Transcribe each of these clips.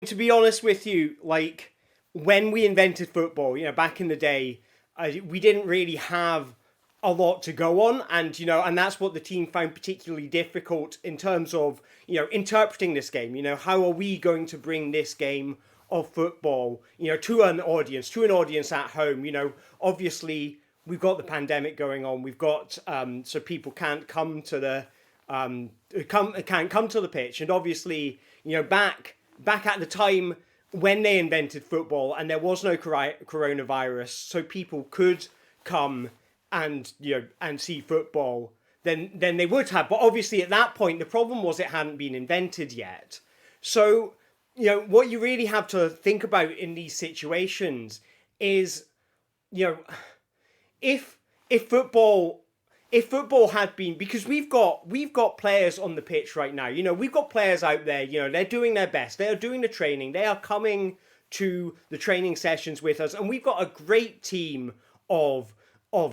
To be honest with you, like when we invented football, back in the day, we didn't really have a lot to go on, and that's what the team found particularly difficult in terms of interpreting this game. How are we going to bring this game of football, to an audience at home? Obviously we've got the pandemic going on. We've got so people can't come to the can't come to the pitch, and obviously back at the time when they invented football and there was no coronavirus, so people could come and and see football, then they would have. But obviously at that point the problem was it hadn't been invented yet. So what you really have to think about in these situations is if if football if football had been, because we've got players on the pitch right now, we've got players out there, they're doing their best, they're doing the training, they are coming to the training sessions with us, and we've got a great team of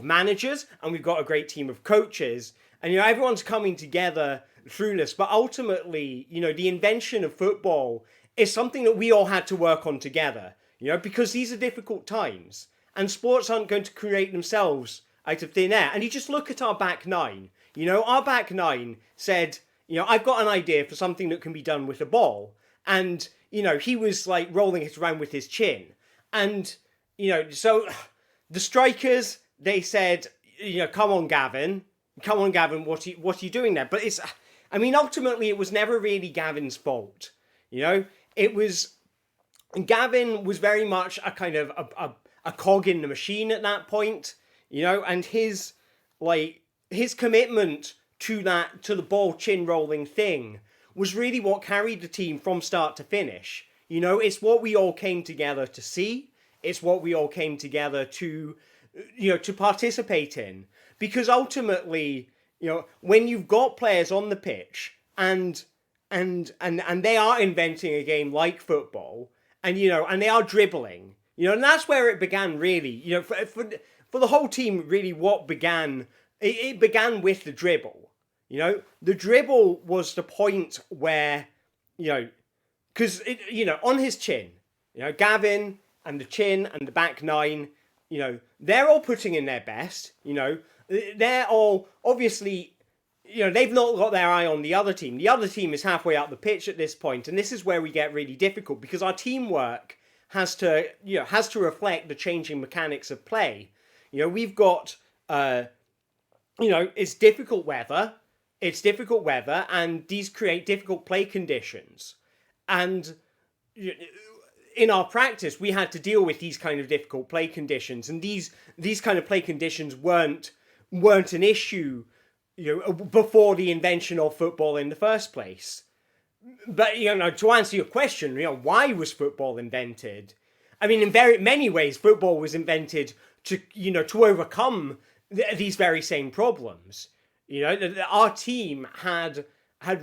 managers, and we've got a great team of coaches, and everyone's coming together through this. But ultimately, the invention of football is something that we all had to work on together, because these are difficult times, and sports aren't going to create themselves out of thin air. And you just look at our back nine. Our back nine said, I've got an idea for something that can be done with a ball. And, he was like rolling it around with his chin. And, so the strikers, they said, come on, Gavin, what are you doing there? But ultimately it was never really Gavin's fault. Gavin was very much a kind of a cog in the machine at that point. And his commitment to the ball chin rolling thing was really what carried the team from start to finish. It's what we all came together to see. It's what we all came together to participate in. Because ultimately, when you've got players on the pitch and they are inventing a game like football, and they are dribbling, and that's where it began really. For the whole team, really, what began, it began with the dribble. The dribble was the point where, because, on his chin, Gavin and the chin and the back nine, they're all putting in their best. They're all, obviously, they've not got their eye on the other team. The other team is halfway up the pitch at this point, and this is where we get really difficult, because our teamwork has to reflect the changing mechanics of play. We've got, it's difficult weather, and these create difficult play conditions. And in our practice, we had to deal with these kind of difficult play conditions, and these kind of play conditions weren't an issue, before the invention of football in the first place. But, to answer your question, why was football invented? In very many ways, football was invented to overcome these very same problems. Our team had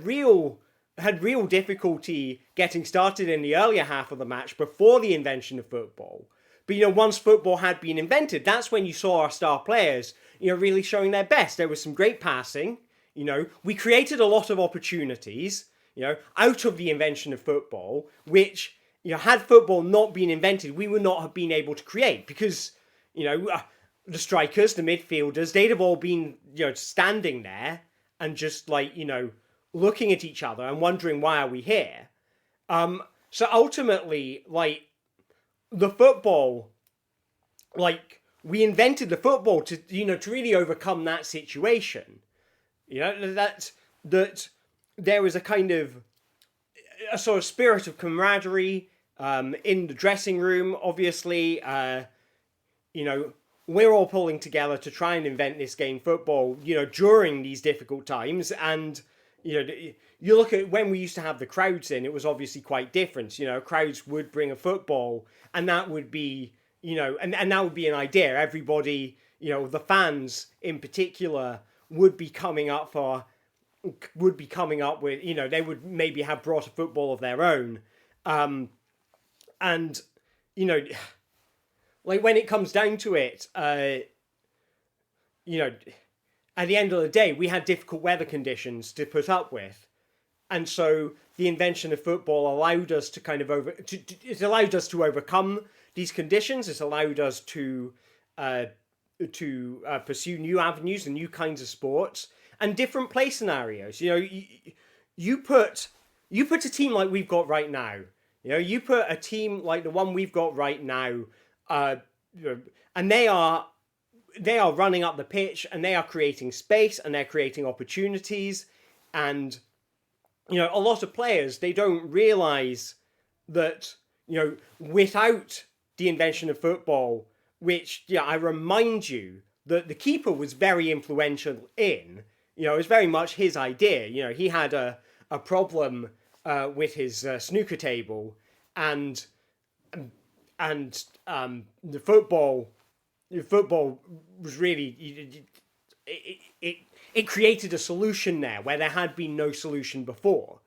real difficulty getting started in the earlier half of the match before the invention of football. But once football had been invented, that's when you saw our star players really showing their best. There was some great passing. We created a lot of opportunities out of the invention of football, which had football not been invented, we would not have been able to create, because the strikers, the midfielders, they'd have all been, standing there and just looking at each other and wondering, why are we here? So ultimately, the football, we invented the football to really overcome that situation. That there was a kind of a sort of spirit of camaraderie in the dressing room. Obviously, we're all pulling together to try and invent this game, football, during these difficult times. And, you look at when we used to have the crowds in, it was obviously quite different. Crowds would bring a football, and that would be, and that would be an idea. Everybody, the fans in particular would be coming up with, they would maybe have brought a football of their own. And, when it comes down to it, at the end of the day, we had difficult weather conditions to put up with. And so the invention of football allowed us to kind of it's allowed us to overcome these conditions. It's allowed us to pursue new avenues and new kinds of sports and different play scenarios. You put a team like we've got right now. You put a team like the one we've got right now, and they are running up the pitch, and they are creating space, and they're creating opportunities, and a lot of players, they don't realize that without the invention of football, which I remind you that the keeper was very influential in. It was very much his idea. He had a problem with his snooker table, and the football was really it created a solution there where there had been no solution before.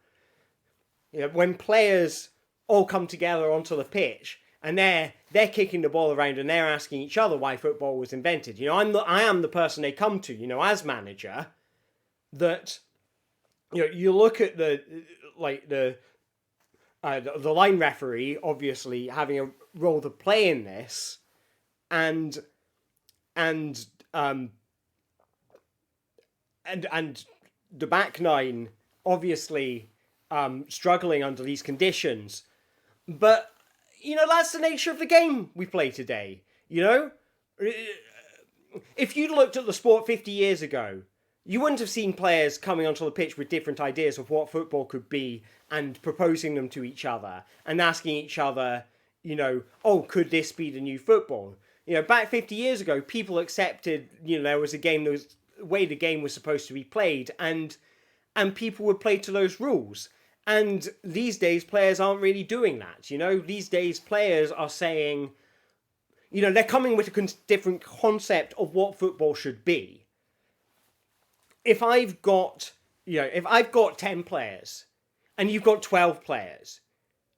When players all come together onto the pitch and they're kicking the ball around and they're asking each other why football was invented. I am the person they come to, as manager, that you look at the line referee obviously having a role to play in this, and the back nine obviously struggling under these conditions, but that's the nature of the game we play today. If you'd looked at the sport 50 years ago, you wouldn't have seen players coming onto the pitch with different ideas of what football could be and proposing them to each other and asking each other, could this be the new football? Back 50 years ago, people accepted, there was a game, there was a way the game was supposed to be played, and people would play to those rules. And these days, players aren't really doing that. These days, players are saying, they're coming with a different concept of what football should be. If I've got 10 players and you've got 12 players,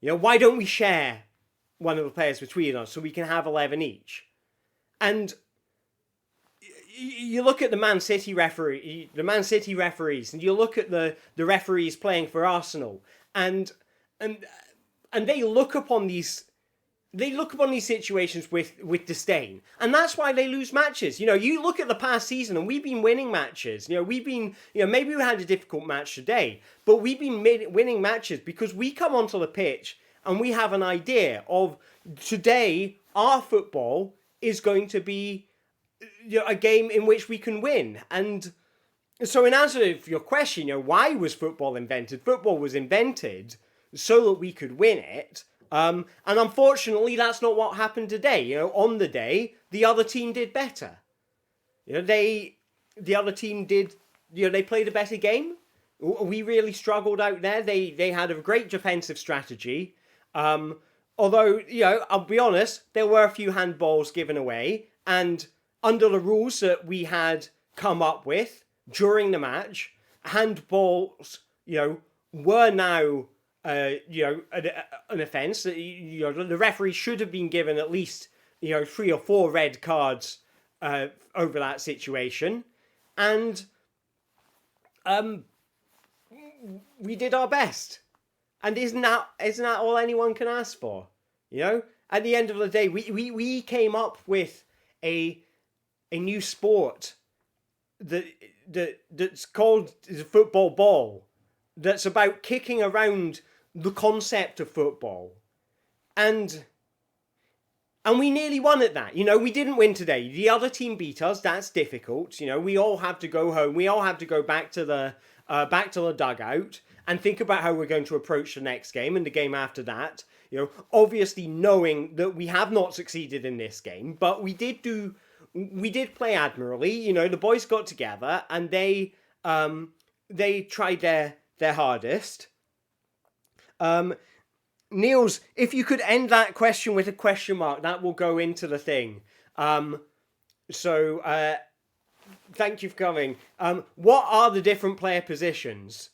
why don't we share one of the players between us so we can have 11 each? And you look at the Man City referees, and you look at the referees playing for Arsenal, and they look upon these situations with disdain, and that's why they lose matches. You look at the past season, and we've been winning matches. Maybe we had a difficult match today, but we've been winning matches because we come onto the pitch and we have an idea of today our football is going to be a game in which we can win. And so in answer to your question, why was football invented? Football was invented so that we could win it. And unfortunately, that's not what happened today. On the day, the other team did better. The other team did, they played a better game. We really struggled out there. They had a great defensive strategy. Although, I'll be honest, there were a few handballs given away, and under the rules that we had come up with during the match, handballs, were now, an offence. The referee should have been given at least, 3 or 4 red cards over that situation, and we did our best. And isn't that all anyone can ask for? At the end of the day, we came up with a new sport that's called the football ball, that's about kicking around the concept of football, and we nearly won at that. We didn't win today. The other team beat us. That's difficult. We all have to go home. We all have to go back to the dugout and think about how we're going to approach the next game and the game after that. Obviously knowing that we have not succeeded in this game, but we did play admirably. The boys got together and they tried their hardest. Niels, if you could end that question with a question mark, that will go into the thing. So thank you for coming. What are the different player positions?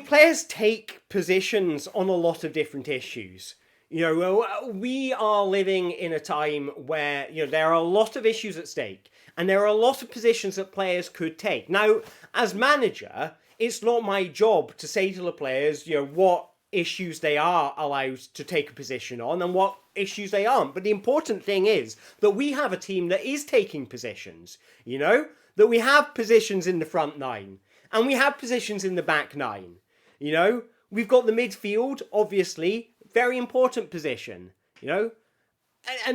Players take positions on a lot of different issues. We are living in a time where, there are a lot of issues at stake. And there are a lot of positions that players could take. Now, as manager, it's not my job to say to the players, what issues they are allowed to take a position on and what issues they aren't. But the important thing is that we have a team that is taking positions, that we have positions in the front nine and we have positions in the back nine. We've got the midfield, obviously, very important position, and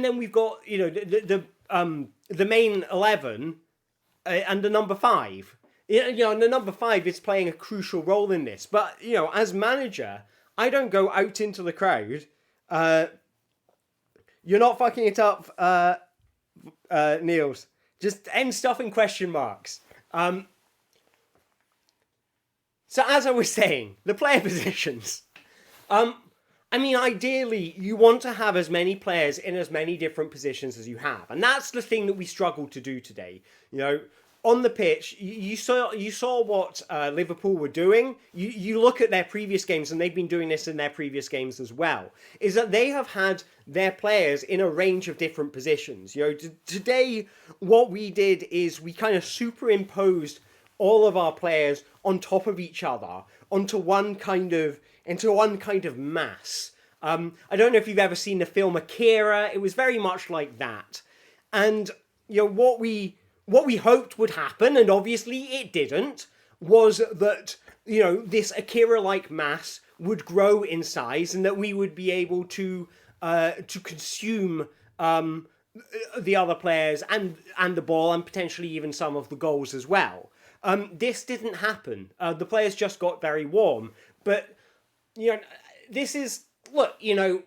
then we've got, the main 11 and the number 5. And the number 5 is playing a crucial role in this. But, as manager, I don't go out into the crowd. You're not fucking it up, Niels. Just end stuff in question marks. So as I was saying, the player positions. Ideally, you want to have as many players in as many different positions as you have. And that's the thing that we struggled to do today. On the pitch, you saw what Liverpool were doing. You look at their previous games, and they've been doing this in their previous games as well, is that they have had their players in a range of different positions. Today, what we did is we kind of superimposed all of our players on top of each other into one kind of mass. I don't know if you've ever seen the film Akira. It was very much like that. And what we hoped would happen, and obviously it didn't, was that this Akira-like mass would grow in size, and that we would be able to consume the other players and the ball, and potentially even some of the goals as well. This didn't happen. The players just got very warm. But, this is... Look,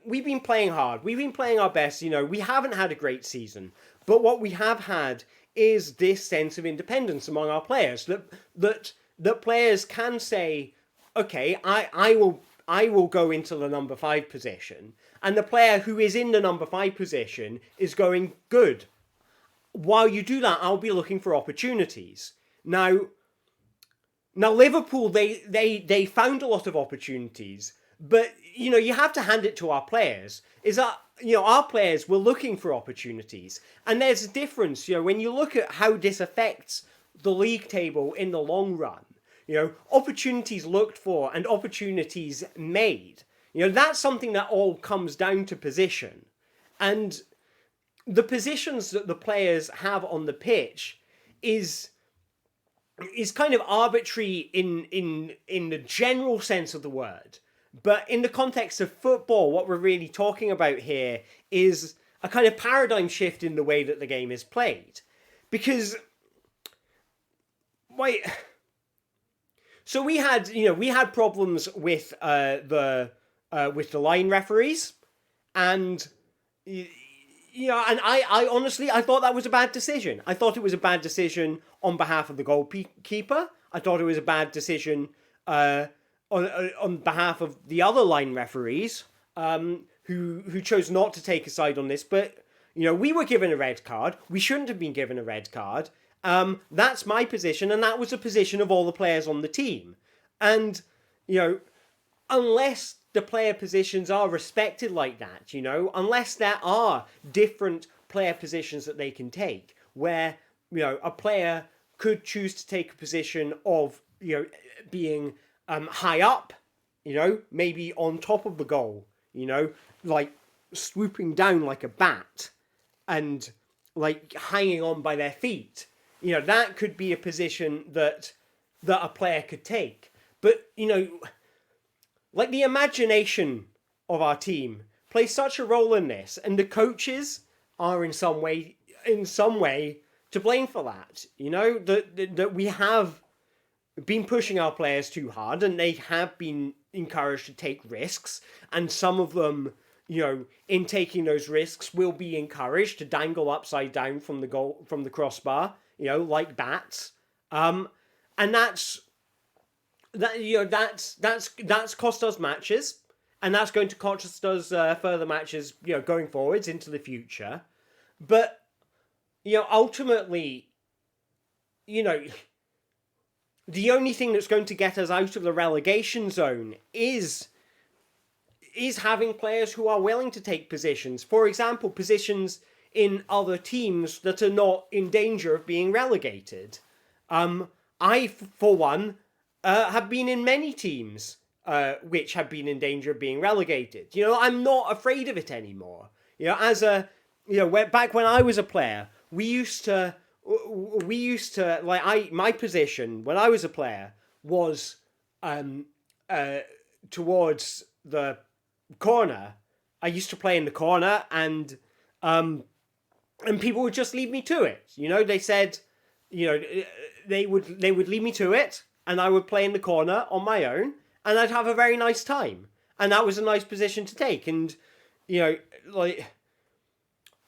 we've been playing hard. We've been playing our best. We haven't had a great season. But what we have had is this sense of independence among our players. That players can say, okay, I will go into the number 5 position. And the player who is in the number 5 position is going, good. While you do that, I'll be looking for opportunities. Now Liverpool, they found a lot of opportunities, but you have to hand it to our players. Is that our players were looking for opportunities, and there's a difference. When you look at how this affects the league table in the long run, opportunities looked for and opportunities made. That's something that all comes down to position, and the positions that the players have on the pitch is kind of arbitrary in the general sense of the word. But in the context of football, what we're really talking about here is a kind of paradigm shift in the way that the game is played. Because, so we had problems with the line referees, and and I honestly, I thought that was a bad decision. I thought it was a bad decision on behalf of the goalkeeper. I thought it was a bad decision on behalf of the other line referees who chose not to take a side on this. But, we were given a red card. We shouldn't have been given a red card. That's my position, and that was the position of all the players on the team. And, unless the player positions are respected like that, unless there are different player positions that they can take, where, a player could choose to take a position of, being high up, maybe on top of the goal, like swooping down like a bat and like hanging on by their feet. That could be a position that a player could take. But, like the imagination of our team plays such a role in this, and the coaches are in some way to blame for that. That we have been pushing our players too hard, and they have been encouraged to take risks, and some of them, in taking those risks, will be encouraged to dangle upside down from the crossbar, like bats, and that's cost us matches, and that's going to cost us further matches, going forwards into the future. But ultimately, the only thing that's going to get us out of the relegation zone is having players who are willing to take positions. For example, positions in other teams that are not in danger of being relegated. I, for one, have been in many teams which have been in danger of being relegated. I'm not afraid of it anymore. Back when I was a player, we used to my position when I was a player was towards the corner. I used to play in the corner, and people would just leave me to it. They said, they would leave me to it, and I would play in the corner on my own, and I'd have a very nice time, and that was a nice position to take. And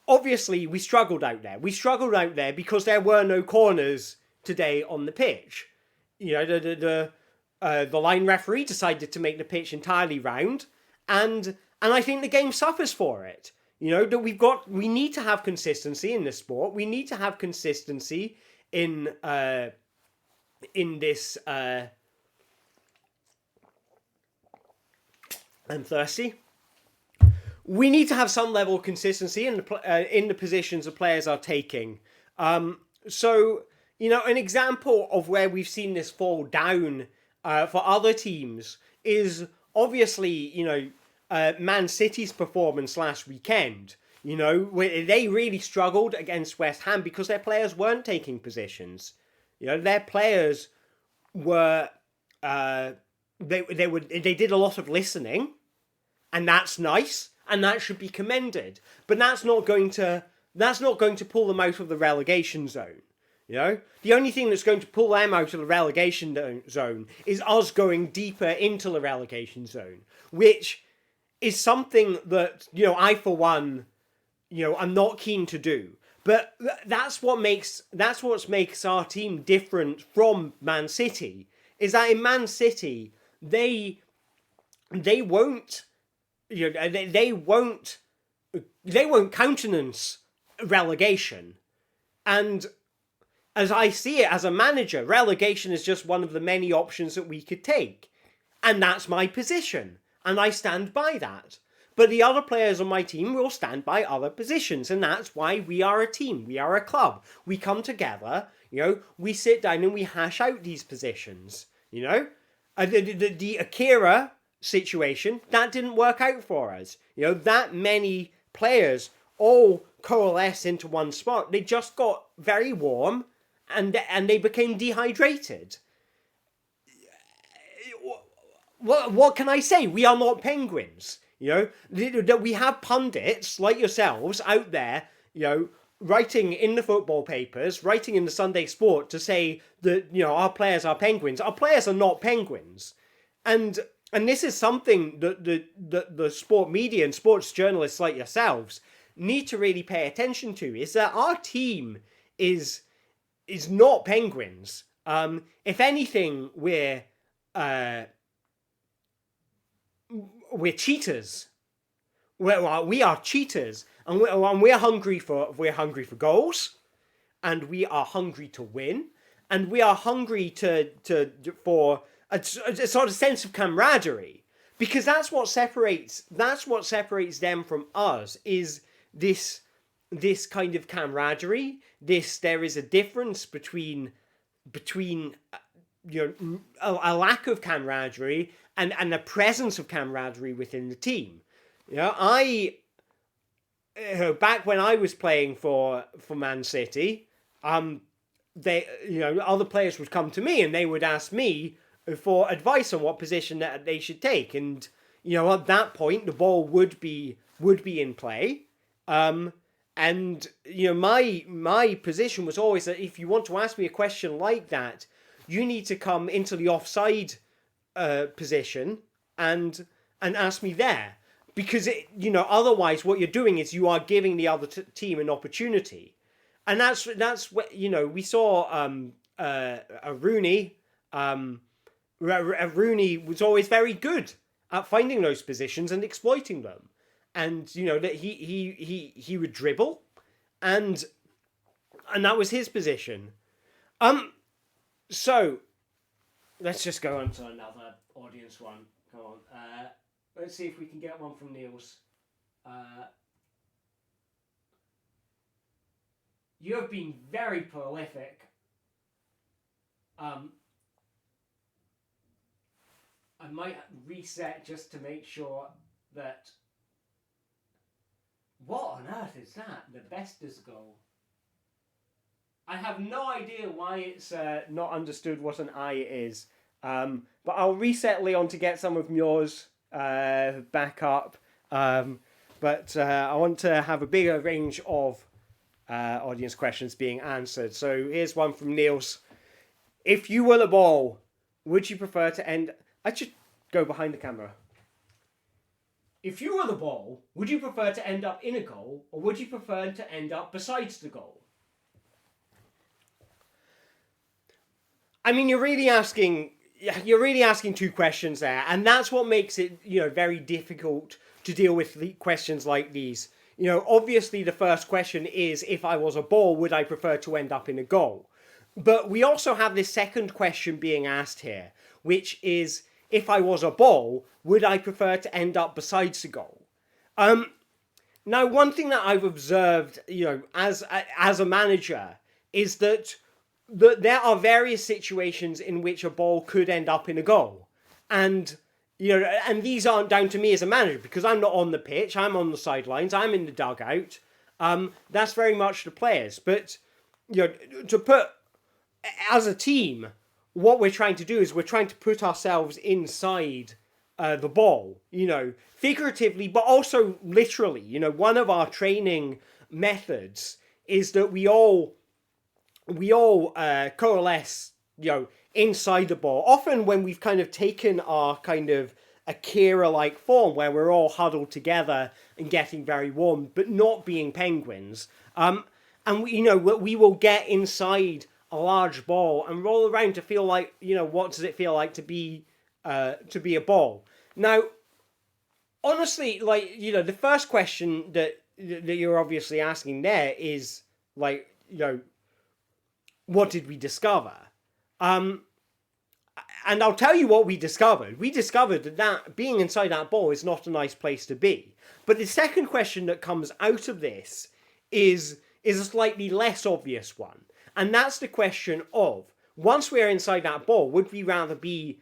obviously we struggled out there. We struggled out there because there were no corners today on the pitch. The line referee decided to make the pitch entirely round, and I think the game suffers for it. That we need to have consistency in this sport. We need to have consistency in this. I'm thirsty. We need to have some level of consistency in the positions the players are taking. So an example of where we've seen this fall down for other teams is obviously Man City's performance last weekend. Where they really struggled against West Ham because their players weren't taking positions. Their players were they did a lot of listening, and that's nice, and that should be commended. But that's not going to pull them out of the relegation zone. The only thing that's going to pull them out of the relegation zone is us going deeper into the relegation zone, which is something that I, for one, I'm not keen to do. But that's what makes our team different from Man City. Is that in Man City they won't they won't countenance relegation. And as I see it as a manager, relegation is just one of the many options that we could take. And that's my position. And I stand by that. But the other players on my team will stand by other positions. And that's why we are a team. We are a club. We come together, we sit down and we hash out these positions, The Akira situation, that didn't work out for us. That many players all coalesce into one spot. They just got very warm and they became dehydrated. What can I say? We are not penguins. That we have pundits like yourselves out there, writing in the football papers, writing in the Sunday Sport to say that, our players are penguins. Our players are not penguins. And this is something that the sport media and sports journalists like yourselves need to really pay attention to, is that our team is not penguins. If anything, we're cheaters. We are cheaters, and we're hungry for goals, and we are hungry to win, and we are hungry for a sort of sense of camaraderie, because that's what separates them from us, is this kind of camaraderie. There is a difference between a lack of camaraderie and the presence of camaraderie within the team. Back when I was playing for Man City, other players would come to me and they would ask me for advice on what position that they should take, and at that point the ball would be in play, and my position was always that if you want to ask me a question like that, you need to come into the offside position and ask me there, because otherwise what you're doing is you are giving the other team an opportunity. And that's what we saw. Rooney was always very good at finding those positions and exploiting them, and that he would dribble, and that was his position. So let's just go on to another audience one. Come on, let's see if we can get one from Niels. You have been very prolific. I might reset just to make sure that. What on earth is that? The Bestes goal. I have no idea why it's not understood what an I is. But I'll reset Leon to get some of yours back up. But I want to have a bigger range of audience questions being answered. So here's one from Niels. If you were the ball, would you prefer to end... I should go behind the camera. If you were the ball, would you prefer to end up in a goal, or would you prefer to end up besides the goal? I mean, you're really asking two questions there, and that's what makes it, very difficult to deal with questions like these. Obviously the first question is, if I was a ball, would I prefer to end up in a goal? But we also have this second question being asked here, which is, if I was a ball, would I prefer to end up besides the goal? Now, one thing that I've observed, as a manager, is that there are various situations in which a ball could end up in a goal. And, and these aren't down to me as a manager, because I'm not on the pitch, I'm on the sidelines, I'm in the dugout. That's very much the players. But, to put, as a team, what we're trying to do is we're trying to put ourselves inside the ball, figuratively, but also literally. One of our training methods is that we all coalesce, inside the ball. Often when we've kind of taken our kind of Akira-like form, where we're all huddled together and getting very warm, but not being penguins. And we will get inside a large ball and roll around to feel like, what does it feel like to be a ball? Now, honestly, the first question that you're obviously asking there is, what did we discover? And I'll tell you what we discovered. We discovered that being inside that ball is not a nice place to be. But the second question that comes out of this is a slightly less obvious one. And that's the question of, once we're inside that ball, would we rather be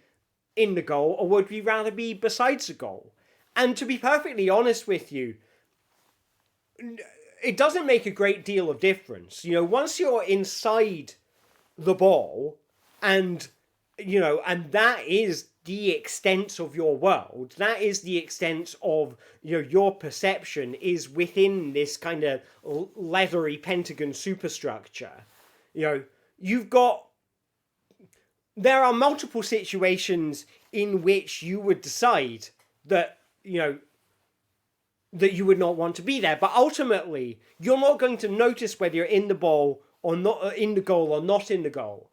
in the goal or would we rather be besides the goal? And to be perfectly honest with you, it doesn't make a great deal of difference. Once you're inside the ball and that is the extent of your world, that is the extent of your perception is within this kind of leathery pentagon superstructure. There are multiple situations in which you would decide that, that you would not want to be there. But ultimately, you're not going to notice whether you're in the ball or not, in the goal or not in the goal.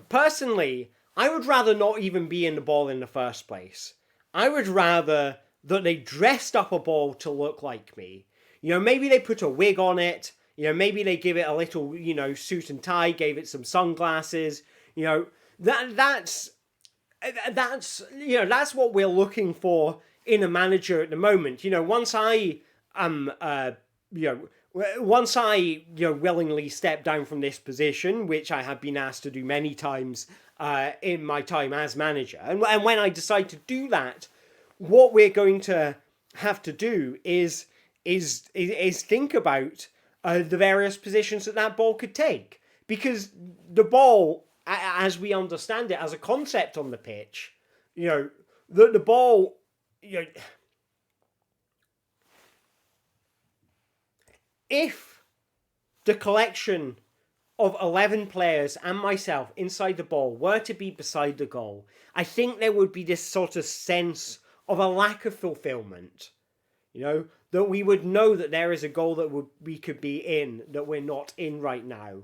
Personally, I would rather not even be in the ball in the first place. I would rather that they dressed up a ball to look like me. Maybe they put a wig on it. Maybe they give it a little, suit and tie, gave it some sunglasses. That's what we're looking for in a manager at the moment. Once I willingly step down from this position, which I have been asked to do many times in my time as manager, and when I decide to do that, what we're going to have to do is think about the various positions that ball could take. Because the ball, as we understand it, as a concept on the pitch, the ball, if the collection of 11 players and myself inside the ball were to be beside the goal, I think there would be this sort of sense of a lack of fulfillment. That we would know that there is a goal that we could be in that we're not in right now.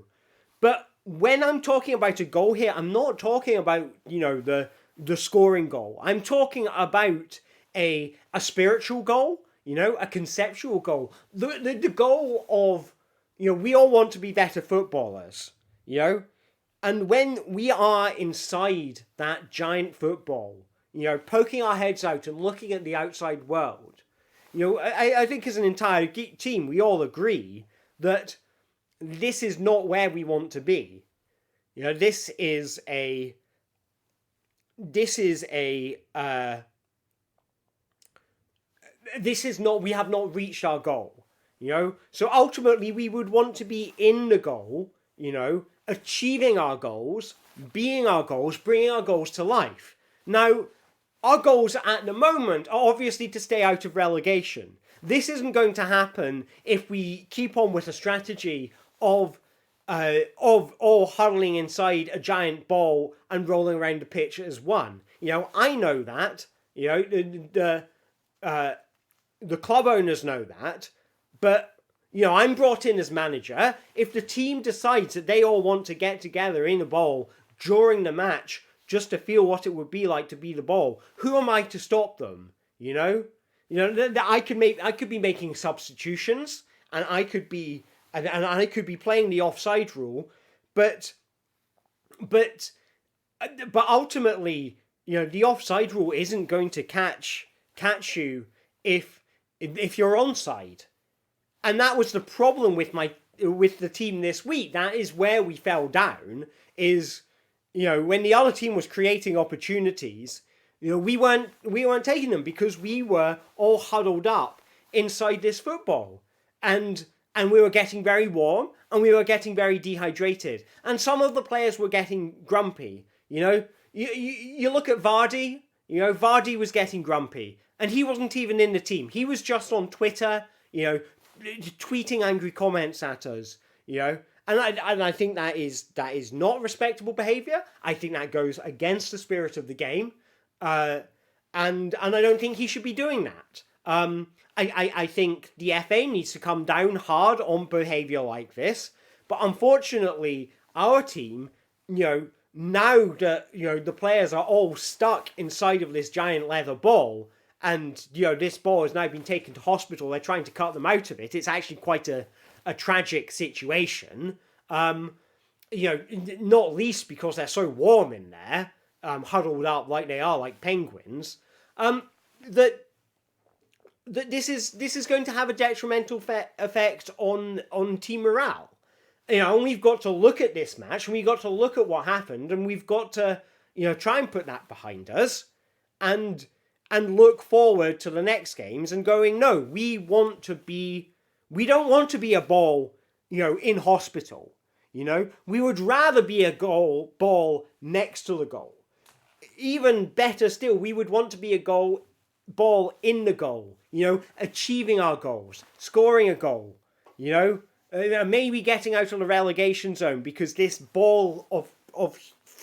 But when I'm talking about a goal here, I'm not talking about, the scoring goal. I'm talking about a spiritual goal, a conceptual goal. The goal of, we all want to be better footballers, And when we are inside that giant football, poking our heads out and looking at the outside world, I think as an entire team, we all agree that this is not where we want to be. You know, this is not, we have not reached our goal, you know? So ultimately we would want to be in the goal, you know, achieving our goals, being our goals, bringing our goals to life. Now, our goals at the moment are obviously to stay out of relegation. This isn't going to happen if we keep on with a strategy of all huddling inside a giant ball and rolling around the pitch as one. You know, I know that. You know, the club owners know that, but you know, I'm brought in as manager. If the team decides that they all want to get together in a ball during the match just to feel what it would be like to be the ball, who am I to stop them? You know, I could be making substitutions, and I could be playing the offside rule, but ultimately, you know, the offside rule isn't going to catch you if you're onside. And that was the problem with the team this week. That is where we fell down, is, you know, when the other team was creating opportunities, you know, we weren't taking them because we were all huddled up inside this football. And we were getting very warm, and we were getting very dehydrated. And some of the players were getting grumpy, you know. You look at Vardy, you know, Vardy was getting grumpy. And he wasn't even in the team. He was just on Twitter, you know, tweeting angry comments at us, you know. And I think that is not respectable behaviour. I think that goes against the spirit of the game. And I don't think he should be doing that. I think the FA needs to come down hard on behaviour like this. But unfortunately, our team, you know, now that, you know, the players are all stuck inside of this giant leather ball, and, you know, this ball has now been taken to hospital, they're trying to cut them out of it. It's actually quite a tragic situation. You know, not least because they're so warm in there, huddled up like they are, like penguins. That this is going to have a detrimental effect on team morale. You know, and we've got to look at this match, and we've got to look at what happened, and we've got to, you know, try and put that behind us, and look forward to the next games and going, no, we don't want to be a ball, you know, in hospital. You know, we would rather be a ball next to the goal. Even better still, we would want to be a ball in the goal, you know, achieving our goals, scoring a goal, you know, maybe getting out of the relegation zone, because this ball of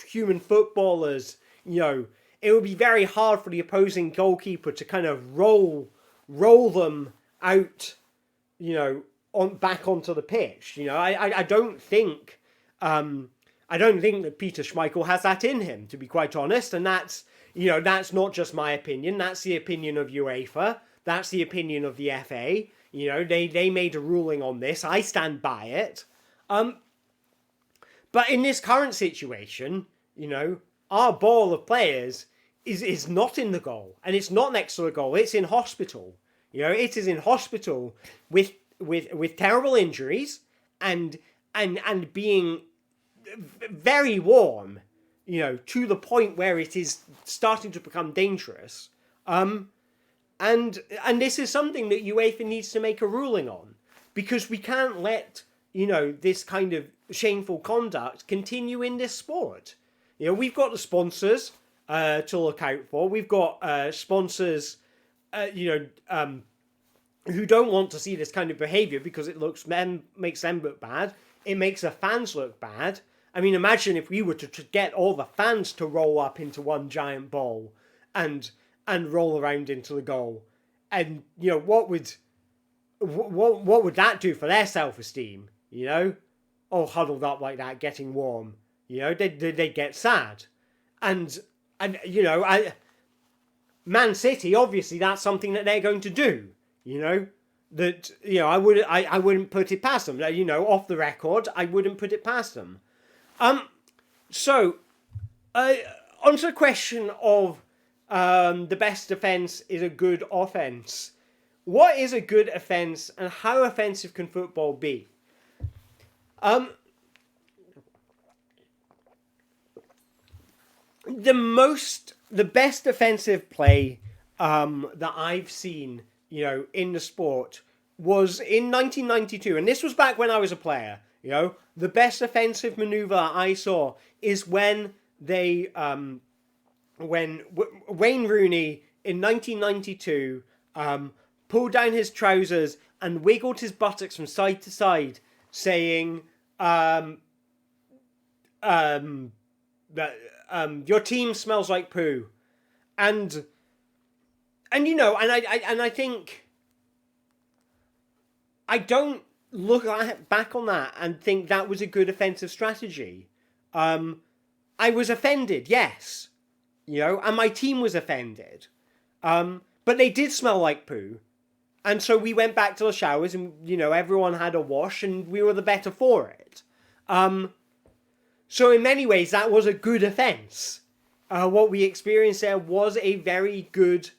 human footballers, you know, it would be very hard for the opposing goalkeeper to kind of roll them out, you know, back onto the pitch. You know, I don't think that Peter Schmeichel has that in him, to be quite honest. And that's, you know, that's not just my opinion. That's the opinion of UEFA. That's the opinion of the FA. You know, they made a ruling on this. I stand by it. But in this current situation, you know, our ball of players is not in the goal, and it's not next to the goal. It's in hospital. You know, it is in hospital with terrible injuries and being very warm, you know, to the point where it is starting to become dangerous. And this is something that UEFA needs to make a ruling on, because we can't let, you know, this kind of shameful conduct continue in this sport. You know, we've got the sponsors to look out for. We've got sponsors, you know, who don't want to see this kind of behaviour because it makes them look bad. It makes the fans look bad. I mean, imagine if we were to get all the fans to roll up into one giant ball and roll around into the goal, and, you know, what would that do for their self-esteem? You know, all huddled up like that, getting warm. You know, they'd get sad, and you know, Man City, obviously that's something that they're going to do. You know, that, you know, I wouldn't put it past them. You know, off the record, I wouldn't put it past them. So, onto the question of the best defence is a good offence. What is a good offence, and how offensive can football be? Um, the best defensive play that I've seen, in the sport was in 1992, and this was back when I was a player. The best offensive maneuver I saw is when Wayne Rooney in 1992 pulled down his trousers and wiggled his buttocks from side to side, saying, that your team smells like poo, and I think I don't look back on that and think that was a good offensive strategy. I was offended, yes, and my team was offended, but they did smell like poo, and so we went back to the showers, and everyone had a wash, and we were the better for it. So in many ways, that was a good offence. What we experienced there was a very good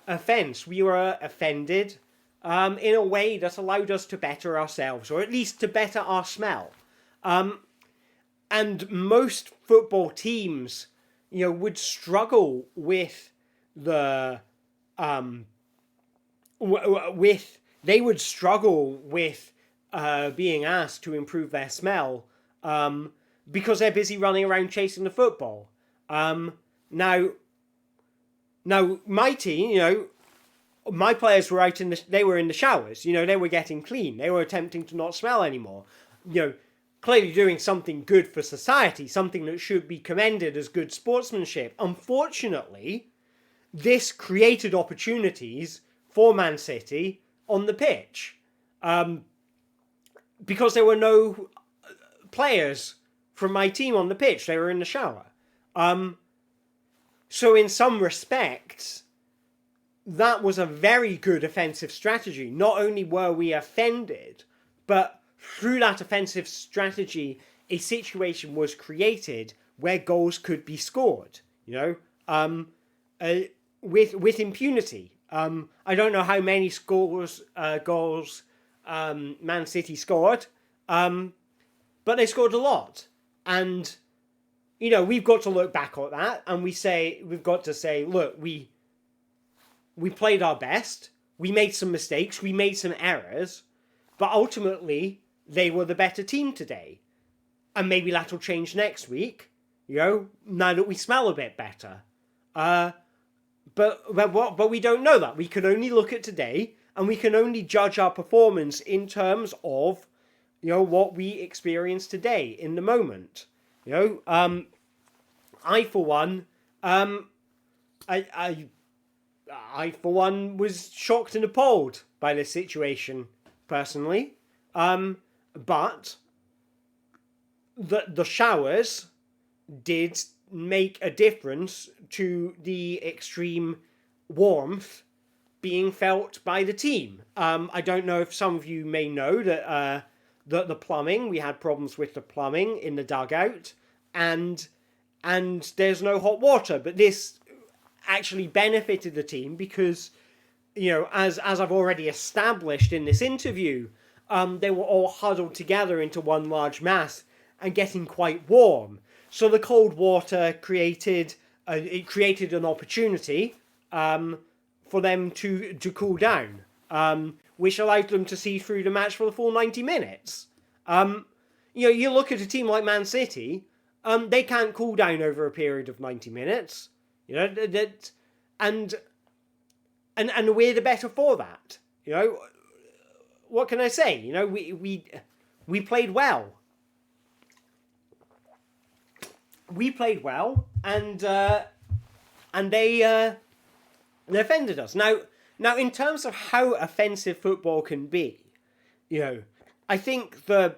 offence. We were offended in a way that allowed us to better ourselves, or at least to better our smell. And most football teams, would struggle with they would struggle with being asked to improve their smell. Because they're busy running around chasing the football. Now my team, my players were they were in the showers. They were getting clean. They were attempting to not smell anymore. Clearly doing something good for society, something that should be commended as good sportsmanship. Unfortunately, this created opportunities for Man City on the pitch, because there were no players from my team on the pitch. They were in the shower. So in some respects, that was a very good offensive strategy. Not only were we offended, but through that offensive strategy, a situation was created where goals could be scored, with impunity. I don't know how many goals Man City scored, but they scored a lot. And, we've got to look back at that, and we've got to say, look, we played our best, we made some mistakes, we made some errors, but ultimately, they were the better team today. And maybe that'll change next week, now that we smell a bit better. But we don't know that. We can only look at today, and we can only judge our performance in terms of what we experience today in the moment. I for one, I for one was shocked and appalled by this situation personally. But the showers did make a difference to the extreme warmth being felt by the team. I don't know if some of you may know that the plumbing, we had problems with the plumbing in the dugout, and there's no hot water, but this actually benefited the team because, as I've already established in this interview, they were all huddled together into one large mass and getting quite warm. So the cold water created an opportunity for them to cool down, which allowed them to see through the match for the full 90 minutes. You look at a team like Man City, they can't cool down over a period of 90 minutes. And we're the better for that. What can I say? We played well. We played well, and they offended us. Now, in terms of how offensive football can be, I think the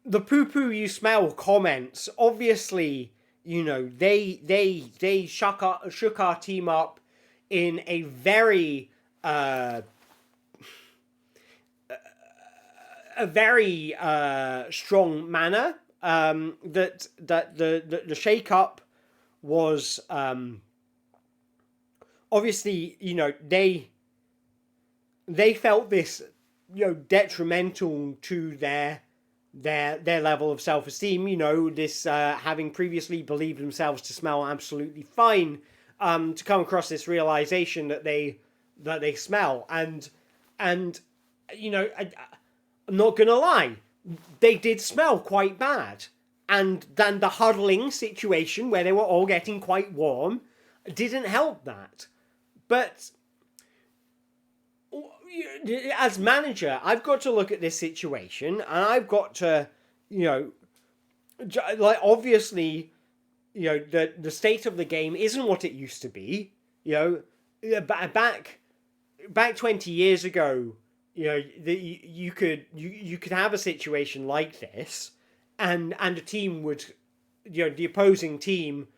poo-poo you smell comments, obviously, they shook our team up in a very strong manner. That the shake-up was obviously, they felt this detrimental to their level of self-esteem. This having previously believed themselves to smell absolutely fine, to come across this realization that they smell, and I'm not gonna lie, they did smell quite bad. And then the huddling situation where they were all getting quite warm didn't help that. But as manager, I've got to look at this situation, and I've got to, obviously, the state of the game isn't what it used to be. Back 20 years ago, you could have a situation like this, and a team would, the opposing team,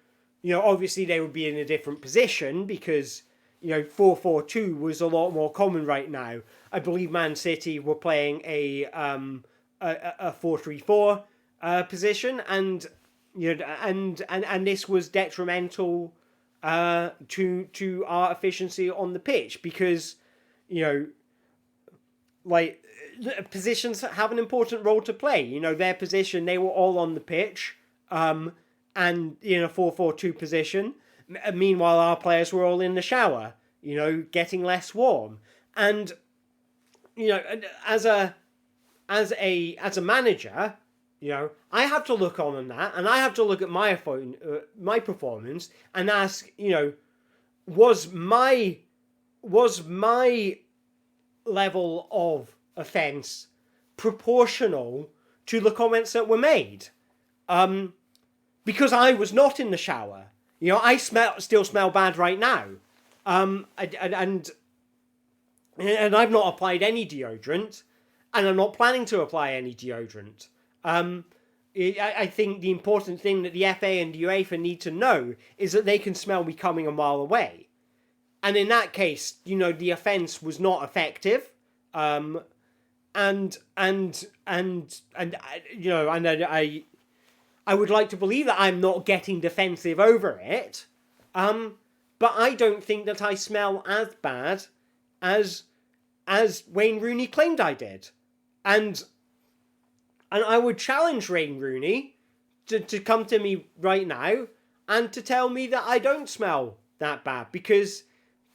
obviously they would be in a different position because 4-4-2 was a lot more common right now. I believe Man City were playing a 4-3-4 position, and and this was detrimental to our efficiency on the pitch because positions have an important role to play. Their position, they were all on the pitch, and in a 4-4-2 position. Meanwhile, our players were all in the shower, getting less warm. And as a manager, I have to look on that, and I have to look at my performance and ask, was my level of offence proportional to the comments that were made? Because I was not in the shower. I still smell bad right now. And I've not applied any deodorant, and I'm not planning to apply any deodorant. I think the important thing that the FA and the UEFA need to know is that they can smell me coming a mile away. And in that case, the offence was not effective. I would like to believe that I'm not getting defensive over it. But I don't think that I smell as bad as Wayne Rooney claimed I did. And I would challenge Wayne Rooney to come to me right now and to tell me that I don't smell that bad because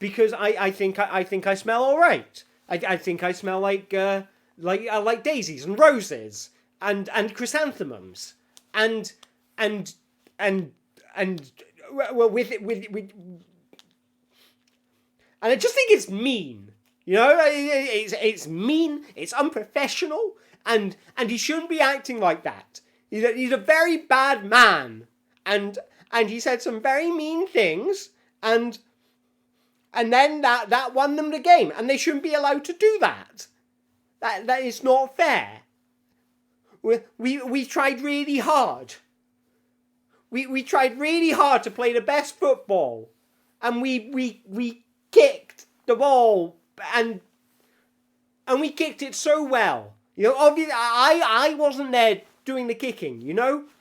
I think I smell all right. I think I smell like daisies and roses and chrysanthemums and with and I just think it's mean. It's mean. It's unprofessional, and he shouldn't be acting like that. He's a very bad man, and he said some very mean things, and then that won them the game, and they shouldn't be allowed to do that. That is not fair. We tried really hard. We tried really hard to play the best football, and we kicked the ball and we kicked it so well. Obviously I wasn't there doing the kicking.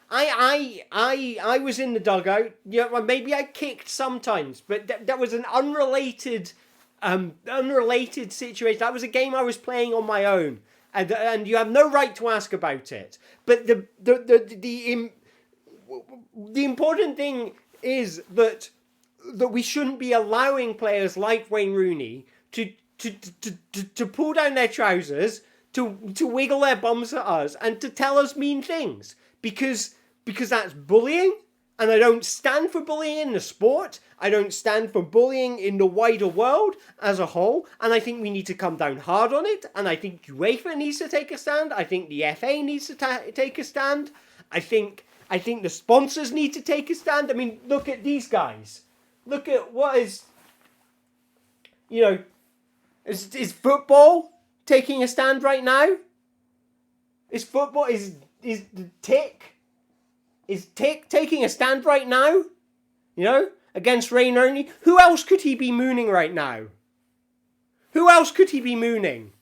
I was in the dugout. Maybe I kicked sometimes, but that was an unrelated situation. That was a game I was playing on my own, and you have no right to ask about it. But the important thing is that we shouldn't be allowing players like Wayne Rooney to pull down their trousers, to wiggle their bums at us, and to tell us mean things, because that's bullying, and I don't stand for bullying in the sport. I don't stand for bullying in the wider world as a whole, and I think we need to come down hard on it, and I think UEFA needs to take a stand. I think the FA needs to take a stand. I think the sponsors need to take a stand. I mean, look at these guys. Look at what is, is football taking a stand right now? Is Tick taking a stand right now? Against Wayne Rooney? Who else could he be mooning right now? Who else could he be mooning?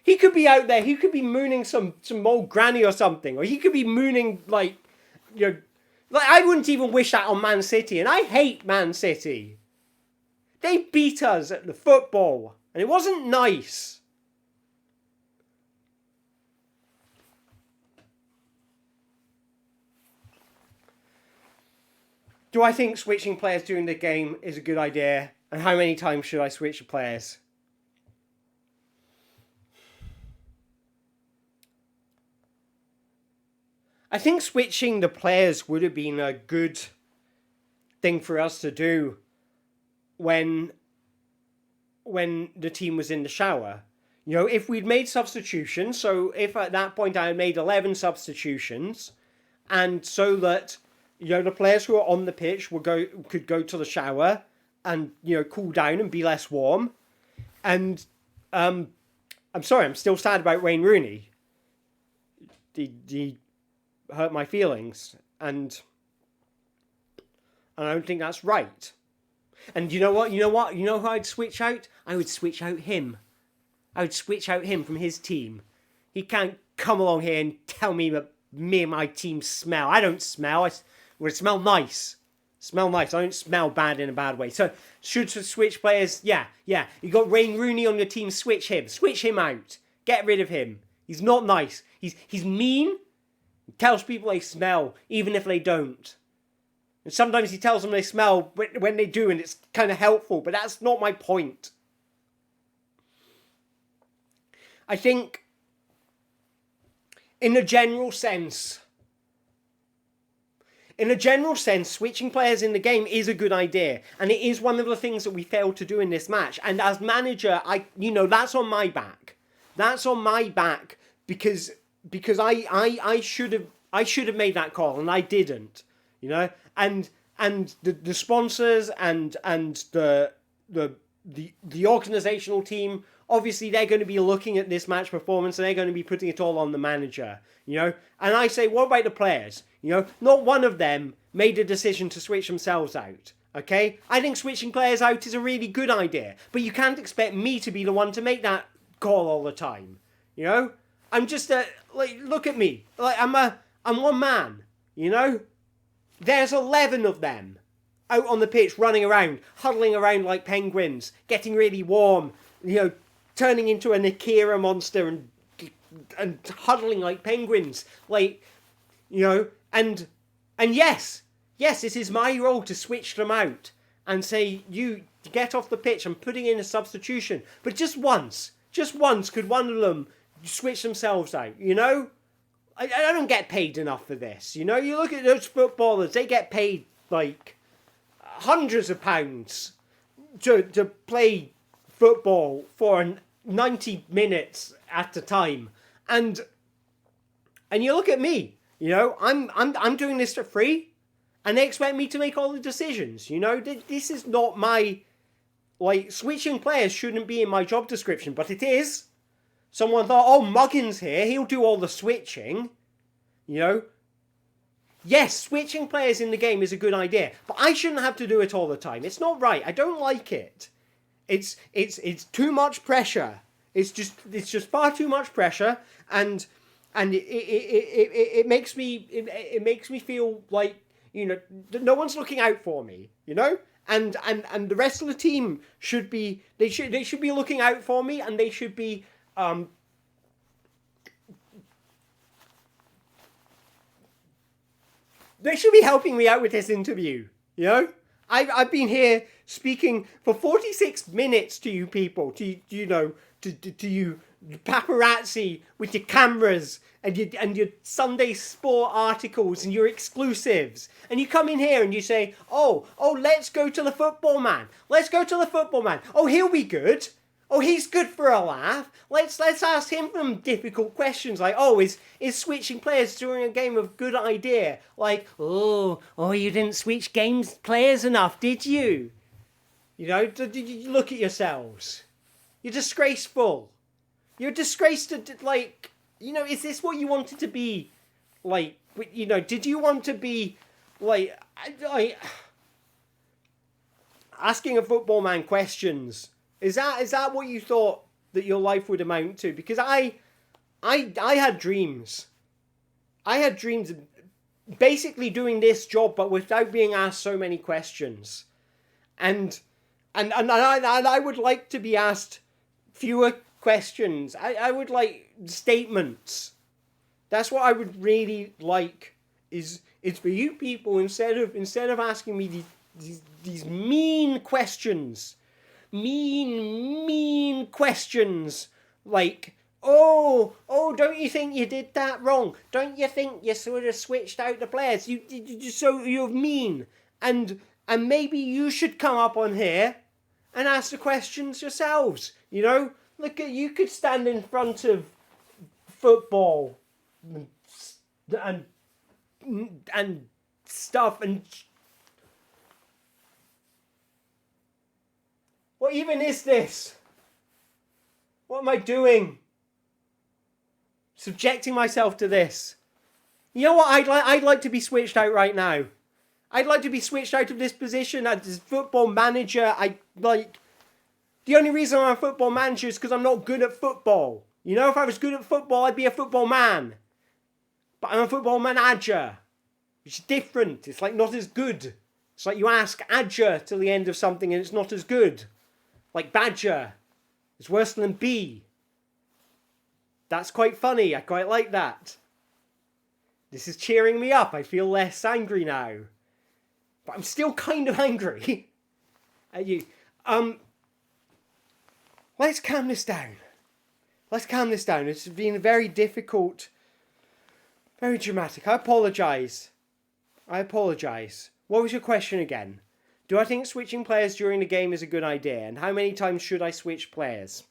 He could be out there. He could be mooning some old granny or something, or he could be mooning like I wouldn't even wish that on Man City, and I hate Man City. They beat us at the football, and it wasn't nice. Do I think switching players during the game is a good idea? And how many times should I switch the players? I think switching the players would have been a good thing for us to do when the team was in the shower. You know, if we'd made substitutions, so if at that point I had made 11 substitutions, and so that, you know, the players who are on the pitch could go to the shower and, you know, cool down and be less warm. And I'm sorry, I'm still sad about Wayne Rooney. He hurt my feelings, and I don't think that's right. And you know what? You know who I'd switch out? I would switch out him. I would switch out him from his team. He can't come along here and tell me that me and my team smell. I don't smell. I smell nice. Smell nice. I don't smell bad in a bad way. So, should switch players? Yeah. You got Wayne Rooney on your team, switch him. Switch him out. Get rid of him. He's not nice. He's mean. He tells people they smell, even if they don't. And sometimes he tells them they smell when they do, and it's kind of helpful, but that's not my point. I think, in a general sense, switching players in the game is a good idea, and it is one of the things that we failed to do in this match. And as manager, that's on my back. That's on my back because I should have made that call, and I didn't. You know, and the sponsors and the organizational team, obviously they're going to be looking at this match performance and they're going to be putting it all on the manager, you know. And I say, what about the players? You know, not one of them made a decision to switch themselves out. Okay, I think switching players out is a really good idea, but you can't expect me to be the one to make that call all the time. You know, I'm just look at me, I'm one man. You know. There's 11 of them out on the pitch running around, huddling around like penguins, getting really warm, you know, turning into an Akira monster and huddling like penguins, like, you know, and yes, it is my role to switch them out and say, you get off the pitch, I'm putting in a substitution. But just once could one of them switch themselves out, you know? I don't get paid enough for this, you know? You look at those footballers, they get paid, like, hundreds of pounds to play football for 90 minutes at a time. And you look at me, you know? I'm doing this for free, and they expect me to make all the decisions, you know? This is not my... Like, switching players shouldn't be in my job description, but it is. Someone thought, oh, Muggins here, he'll do all the switching. You know? Yes, switching players in the game is a good idea, but I shouldn't have to do it all the time. It's not right. I don't like it. It's too much pressure. It's just far too much pressure, and it makes me feel like, you know, no one's looking out for me, you know? And the rest of the team should be looking out for me, and they should be helping me out with this interview, you know? I've been here speaking for 46 minutes to you people, to you paparazzi with your cameras and your Sunday Sport articles and your exclusives. And you come in here and you say, oh, let's go to the football man. Let's go to the football man. Oh, he'll be good. Oh, he's good for a laugh. Let's ask him some difficult questions like, oh, is switching players during a game a good idea? Like, oh, you didn't switch players enough, did you? You know, did you look at yourselves? You're disgraceful. You're disgraced to, like, you know, is this what you wanted to be? Like, you know, did you want to be, like asking a football man questions? Is that what you thought that your life would amount to? Because I had dreams. I had dreams of basically doing this job, but without being asked so many questions. And I would like to be asked fewer questions. I would like statements. That's what I would really like, is It's for you people, instead of asking me these mean questions, mean questions, like, don't you think you did that wrong? Don't you think you sort of switched out the players? You're mean, and maybe you should come up on here and ask the questions yourselves. You know, look at, you could stand in front of football and stuff, and what even is this? What am I doing? Subjecting myself to this. You know what? I'd like to be switched out right now. I'd like to be switched out of this position as football manager. The only reason I'm a football manager is because I'm not good at football. You know, if I was good at football, I'd be a football man. But I'm a football manager. It's different. It's like not as good. It's like you ask Adger till the end of something and it's not as good. Like Badger. It's worse than B. That's quite funny. I quite like that. This is cheering me up. I feel less angry now. But I'm still kind of angry at you. Let's calm this down. It's been very difficult, very dramatic. I apologise. What was your question again? Do I think switching players during the game is a good idea? And how many times should I switch players?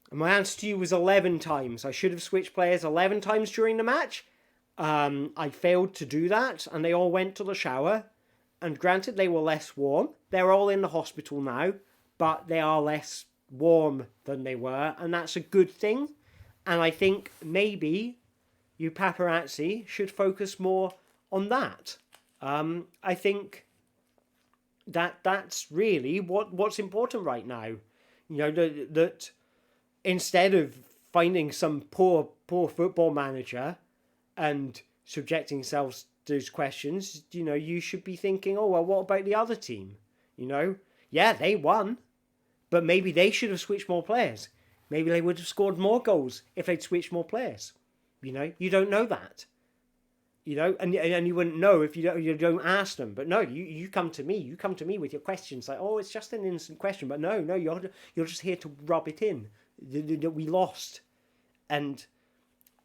And my answer to you was 11 times. I should have switched players 11 times during the match. I failed to do that, and they all went to the shower. And granted, they were less warm. They're all in the hospital now, but they are less warm than they were, and that's a good thing. And I think maybe you paparazzi should focus more on that. I think that's really what's important right now. You know, that instead of finding some poor football manager and subjecting yourselves to those questions, you know, you should be thinking, oh, well, what about the other team? You know, yeah, they won, but maybe they should have switched more players. Maybe they would have scored more goals if they'd switched more players. You know, you don't know that. You know, and you wouldn't know if you don't ask them. But no, you come to me. You come to me with your questions like, oh, it's just an innocent question. But no, you're just here to rub it in that we lost, and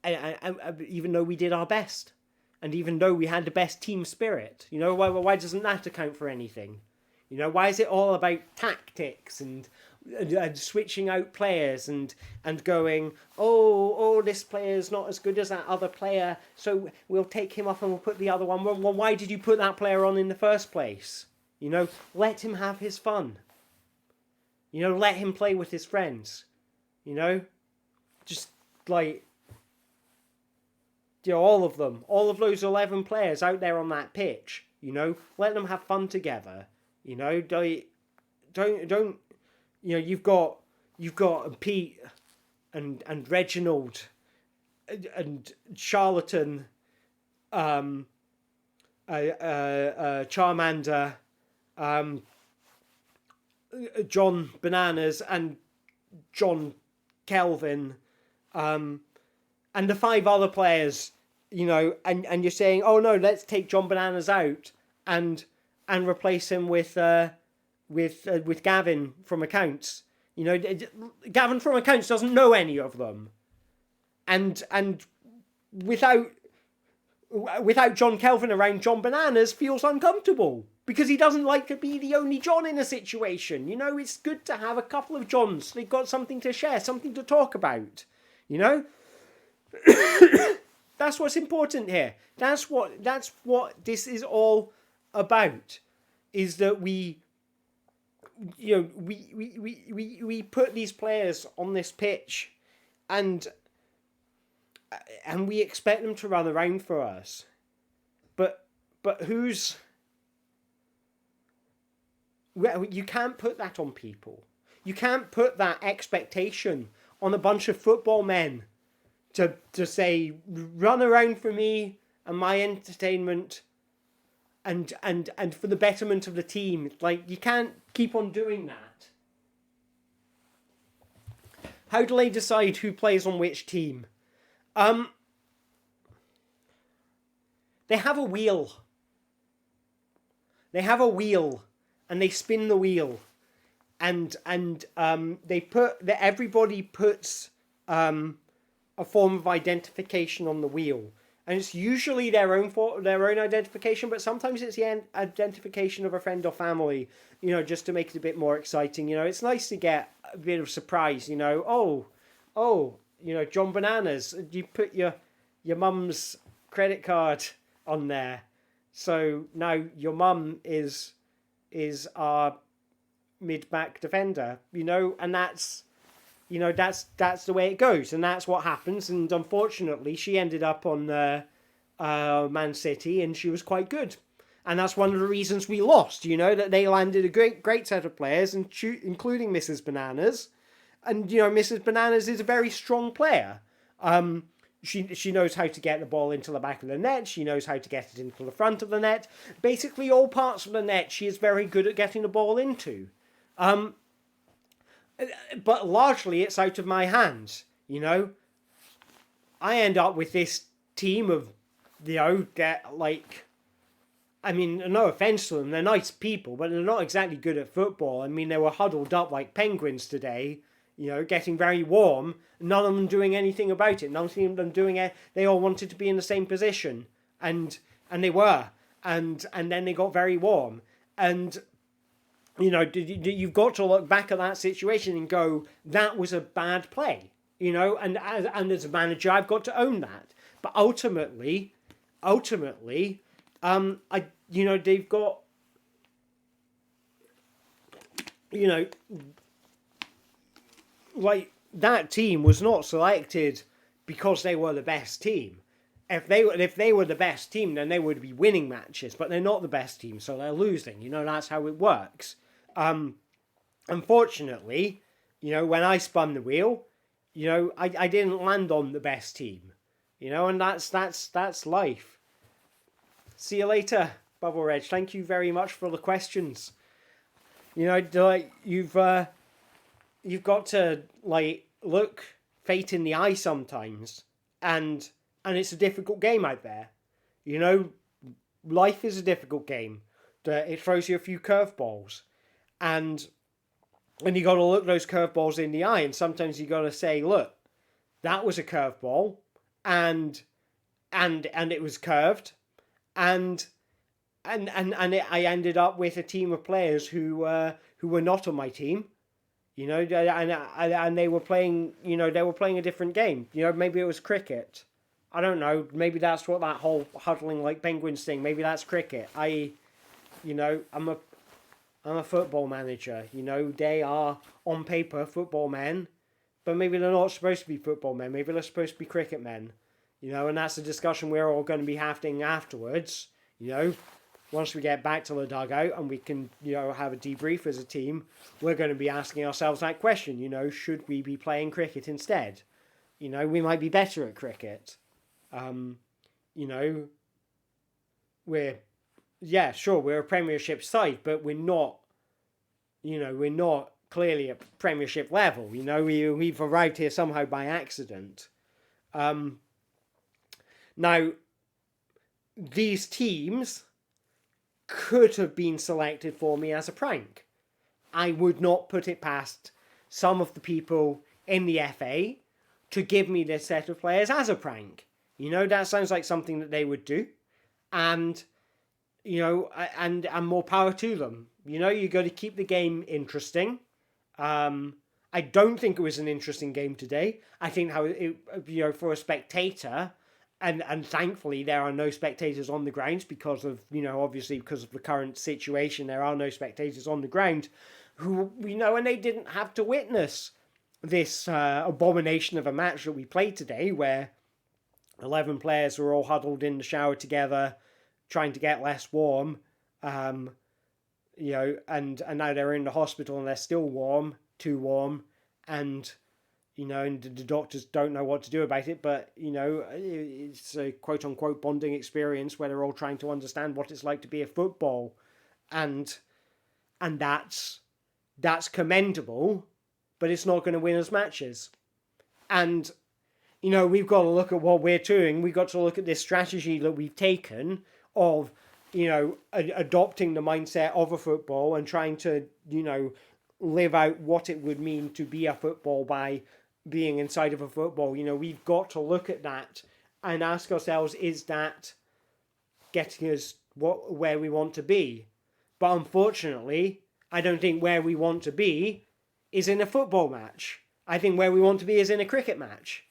even though we did our best, and even though we had the best team spirit, you know, why doesn't that account for anything? You know, why is it all about tactics and switching out players and going, oh, this player's not as good as that other player, so we'll take him off and we'll put the other one. Well, why did you put that player on in the first place? You know, let him have his fun. You know, let him play with his friends. You know, just like, you know, all of them, all of those 11 players out there on that pitch, you know, let them have fun together. You know, don't. You know, you've got Pete and Reginald and Charlatan, Charmander, John Bananas and John Kelvin, and the 5 other players. You know, and you're saying, oh no, let's take John Bananas out and replace him with Gavin from accounts. You know, Gavin from accounts doesn't know any of them, and without John Kelvin around, John Bananas feels uncomfortable because he doesn't like to be the only John in a situation. You know, it's good to have a couple of Johns. They've got something to share, something to talk about. You know, that's what's important here. That's what this is all about. Is that we put these players on this pitch and we expect them to run around for us. But who's... Well, you can't put that on people. You can't put that expectation on a bunch of football men to say, run around for me and my entertainment and for the betterment of the team. Like, you can't keep on doing that. How do they decide who plays on which team? they have a wheel. They have a wheel, and they spin the wheel, and they put that everybody puts a form of identification on the wheel, and it's usually their own identification, but sometimes it's the identification of a friend or family, just to make it a bit more exciting. It's nice to get a bit of surprise. John Bananas, you put your mum's credit card on there, so now your mum is our mid-back defender, and that's the way it goes, and that's what happens. And unfortunately, she ended up on Man City, and she was quite good, and that's one of the reasons we lost. That they landed a great set of players, including Mrs. Bananas, and Mrs. Bananas is a very strong player. She knows how to get the ball into the back of the net. She knows how to get it into the front of the net. Basically, all parts of the net she is very good at getting the ball into. But largely it's out of my hands, I end up with this team of, no offense to them, they're nice people, but they're not exactly good at football. They were huddled up like penguins today, getting very warm, none of them doing anything about it, none of them doing it, they all wanted to be in the same position, and they were, and then they got very warm, and you've got to look back at that situation and go, that was a bad play, and as a manager, I've got to own that. But ultimately, they've got, that team was not selected because they were the best team. If they were the best team, then they would be winning matches, but they're not the best team, so they're losing. That's how it works. Unfortunately, when I spun the wheel, I didn't land on the best team, and that's life. See you later, Bubble Reg. Thank you very much for the questions. You've got to look fate in the eye sometimes, and it's a difficult game out there. Life is a difficult game. It throws you a few curveballs. And you got to look those curveballs in the eye, and sometimes you got to say, look, that was a curveball, and it was curved, and I ended up with a team of players who were not on my team, and they were playing, a different game. Maybe it was cricket. I don't know. Maybe that's what that whole huddling like penguins thing. Maybe that's cricket. I'm a football manager, they are, on paper, football men, but maybe they're not supposed to be football men, maybe they're supposed to be cricket men, and that's a discussion we're all going to be having afterwards, once we get back to the dugout and we can, have a debrief as a team, we're going to be asking ourselves that question, should we be playing cricket instead? We might be better at cricket, we're a Premiership side, but we're not clearly at Premiership level. We've arrived here somehow by accident. Now, these teams could have been selected for me as a prank. I would not put it past some of the people in the FA to give me this set of players as a prank. That sounds like something that they would do. And and more power to them. You got to keep the game interesting. I don't think it was an interesting game today. I think how it, for a spectator, and thankfully there are no spectators on the ground because of, obviously because of the current situation, there are no spectators on the ground who, and they didn't have to witness this abomination of a match that we played today, where 11 players were all huddled in the shower together, trying to get less warm, and now they're in the hospital and they're still too warm, and and the doctors don't know what to do about it, but it's a quote unquote bonding experience where they're all trying to understand what it's like to be a football, and that's commendable, but it's not going to win us matches. And we've got to look at what we're doing. We've got to look at this strategy that we've taken of, adopting the mindset of a football and trying to, live out what it would mean to be a football by being inside of a football. We've got to look at that and ask ourselves, is that getting us where we want to be? But unfortunately, I don't think where we want to be is in a football match. I think where we want to be is in a cricket match.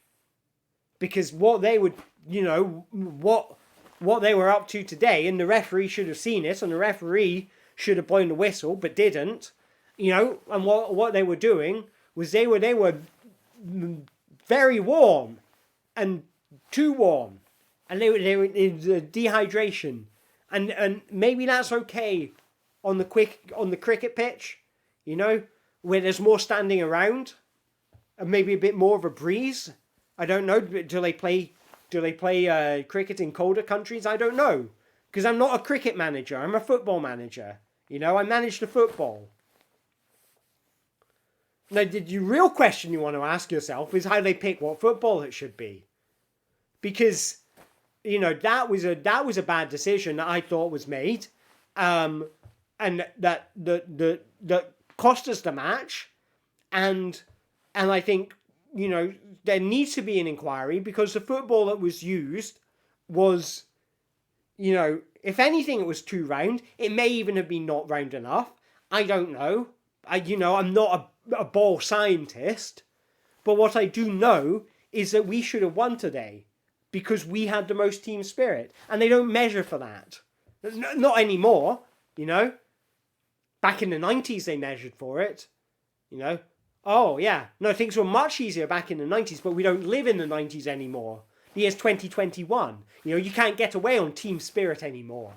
Because what they would, what they were up to today, and the referee should have seen it, and the referee should have blown the whistle, but didn't, and what they were doing was they were very warm, and too warm, and they were dehydration, and maybe that's okay on the cricket pitch, where there's more standing around, and maybe a bit more of a breeze. I don't know. Do they play cricket in colder countries? I don't know, because I'm not a cricket manager. I'm a football manager. I manage the football. Now, the real question you want to ask yourself is how they pick what football it should be, because that was a bad decision that I thought was made, and that cost us the match, and I think there needs to be an inquiry, because the football that was used was, if anything, it was too round. It may even have been not round enough. I don't know. I'm not a ball scientist, but what I do know is that we should have won today because we had the most team spirit, and they don't measure for that. Not anymore, Back in the 90s they measured for it, Oh, yeah. No, things were much easier back in the 90s, but we don't live in the 90s anymore. The year's 2021. You can't get away on team spirit anymore.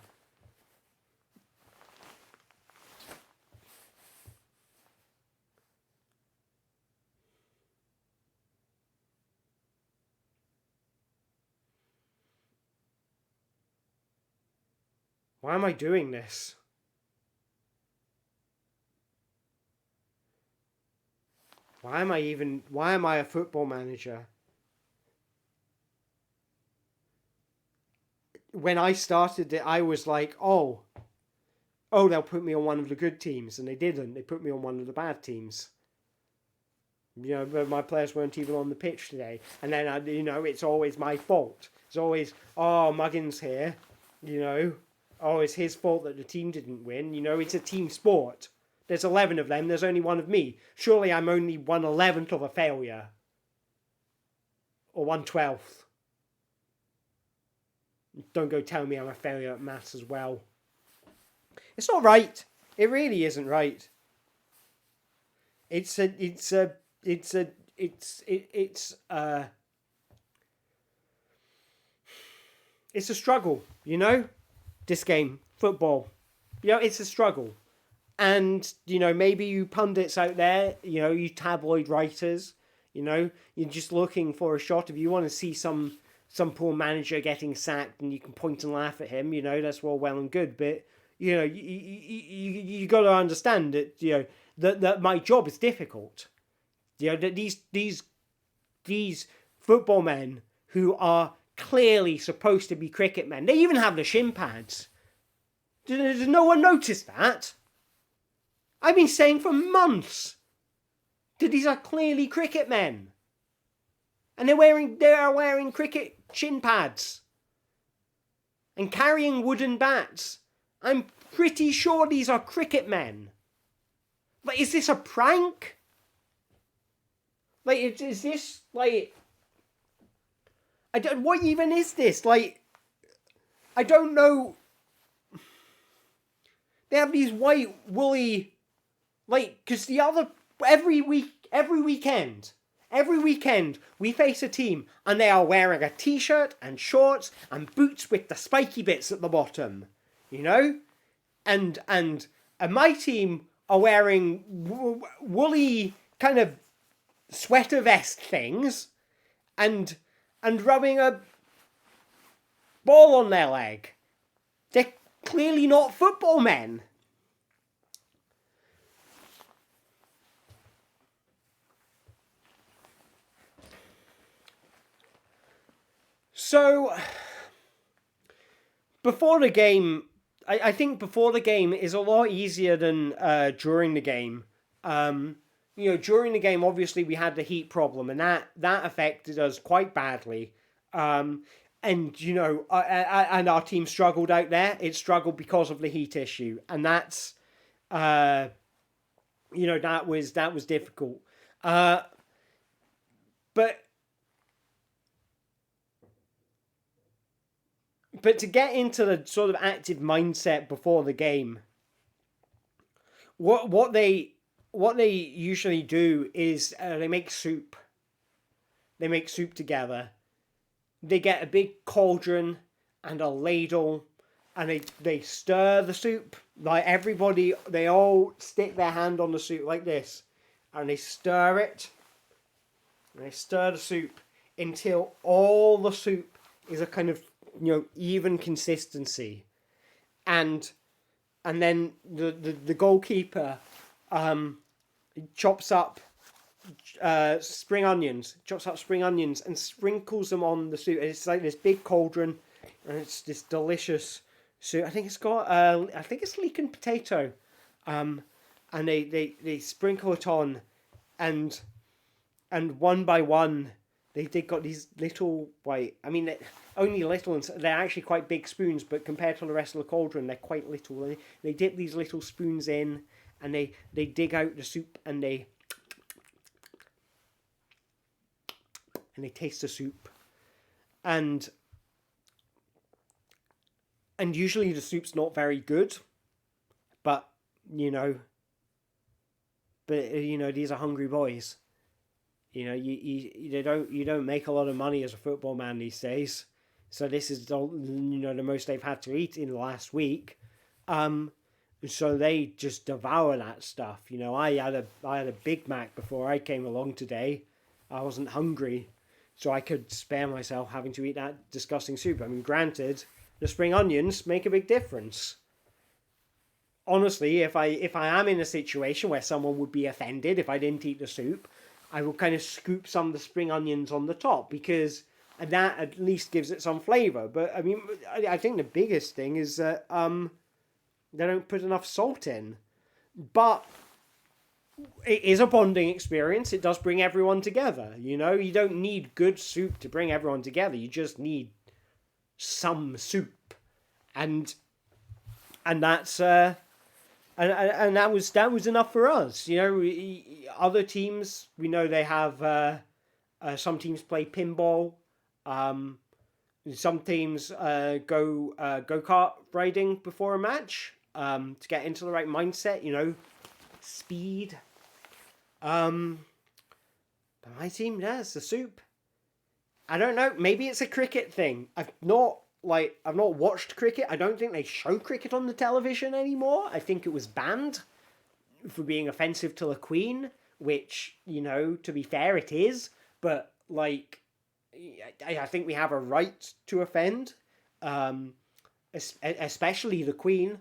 Why am I doing this? Why am I a football manager? When I started it, I was like, oh, they'll put me on one of the good teams. And they didn't. They put me on one of the bad teams. But my players weren't even on the pitch today. And then, it's always my fault. It's always, Muggins here, it's his fault that the team didn't win. It's a team sport. There's 11 of them, there's only one of me. Surely I'm only 1/11th of a failure. Or 1/12th. Don't go tell me I'm a failure at maths as well. It's not right. It really isn't right. It's a struggle, This game, football. It's a struggle. And, maybe you pundits out there, you tabloid writers, you're just looking for a shot. If you want to see some poor manager getting sacked and you can point and laugh at him, that's all well and good. But, you got to understand that, that my job is difficult. That these football men who are clearly supposed to be cricket men, they even have the shin pads. Does no one notice that? I've been saying for months that these are clearly cricket men. And they are wearing cricket shin pads. And carrying wooden bats. I'm pretty sure these are cricket men. Is this a prank? Is this, what even is this? I don't know. They have these white, woolly, because every weekend, we face a team and they are wearing a t-shirt and shorts and boots with the spiky bits at the bottom, and my team are wearing woolly kind of sweater vest things and rubbing a ball on their leg. They're clearly not football men. So before the game, I think before the game is a lot easier than during the game. Um, during the game, obviously we had the heat problem, and that affected us quite badly. Um, and and our team struggled out there. It struggled because of the heat issue, and that's uh, that was difficult. Uh, but to get into the sort of active mindset before the game, what they usually do is they make soup. They make soup together. They get a big cauldron and a ladle, and they stir the soup. Like everybody, they all stick their hand on the soup like this, and they stir it. And they stir the soup until all the soup is a kind of even consistency, and then the goalkeeper um, chops up chops up spring onions and sprinkles them on the soup. It's like this big cauldron, and it's this delicious soup. I think it's got I think it's leek and potato, and they sprinkle it on, and one by one they got these little white. I mean, only little, and they're actually quite big spoons, but compared to the rest of the cauldron, they're quite little. They dip these little spoons in, and they dig out the soup, and they taste the soup, and usually the soup's not very good, but these are hungry boys. You don't make a lot of money as a football man these days, so this is the most they've had to eat in the last week. So they just devour that stuff. I had a Big Mac before I came along today. I wasn't hungry, so I could spare myself having to eat that disgusting soup. I mean, granted, the spring onions make a big difference. Honestly, if I am in a situation where someone would be offended if I didn't eat the soup, I will kind of scoop some of the spring onions on the top, because that at least gives it some flavour. But I mean, I think the biggest thing is that they don't put enough salt in. But it is a bonding experience. It does bring everyone together. You don't need good soup to bring everyone together. You just need some soup, and that's and that was enough for us. Other teams, we know they have some teams play pinball. Some teams go-kart riding before a match to get into the right mindset. Speed. But my team, it's the soup. I don't know. Maybe it's a cricket thing. I've not watched cricket. I don't think they show cricket on the television anymore. I think it was banned for being offensive to the Queen, which, to be fair, it is. But I think we have a right to offend, especially the Queen.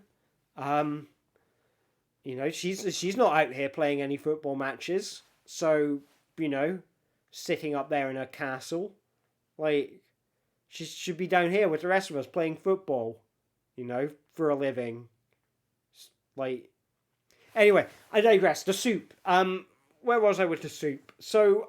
She's not out here playing any football matches, so sitting up there in her castle, she should be down here with the rest of us playing football, for a living. Anyway, I digress. The soup. Where was I with the soup? So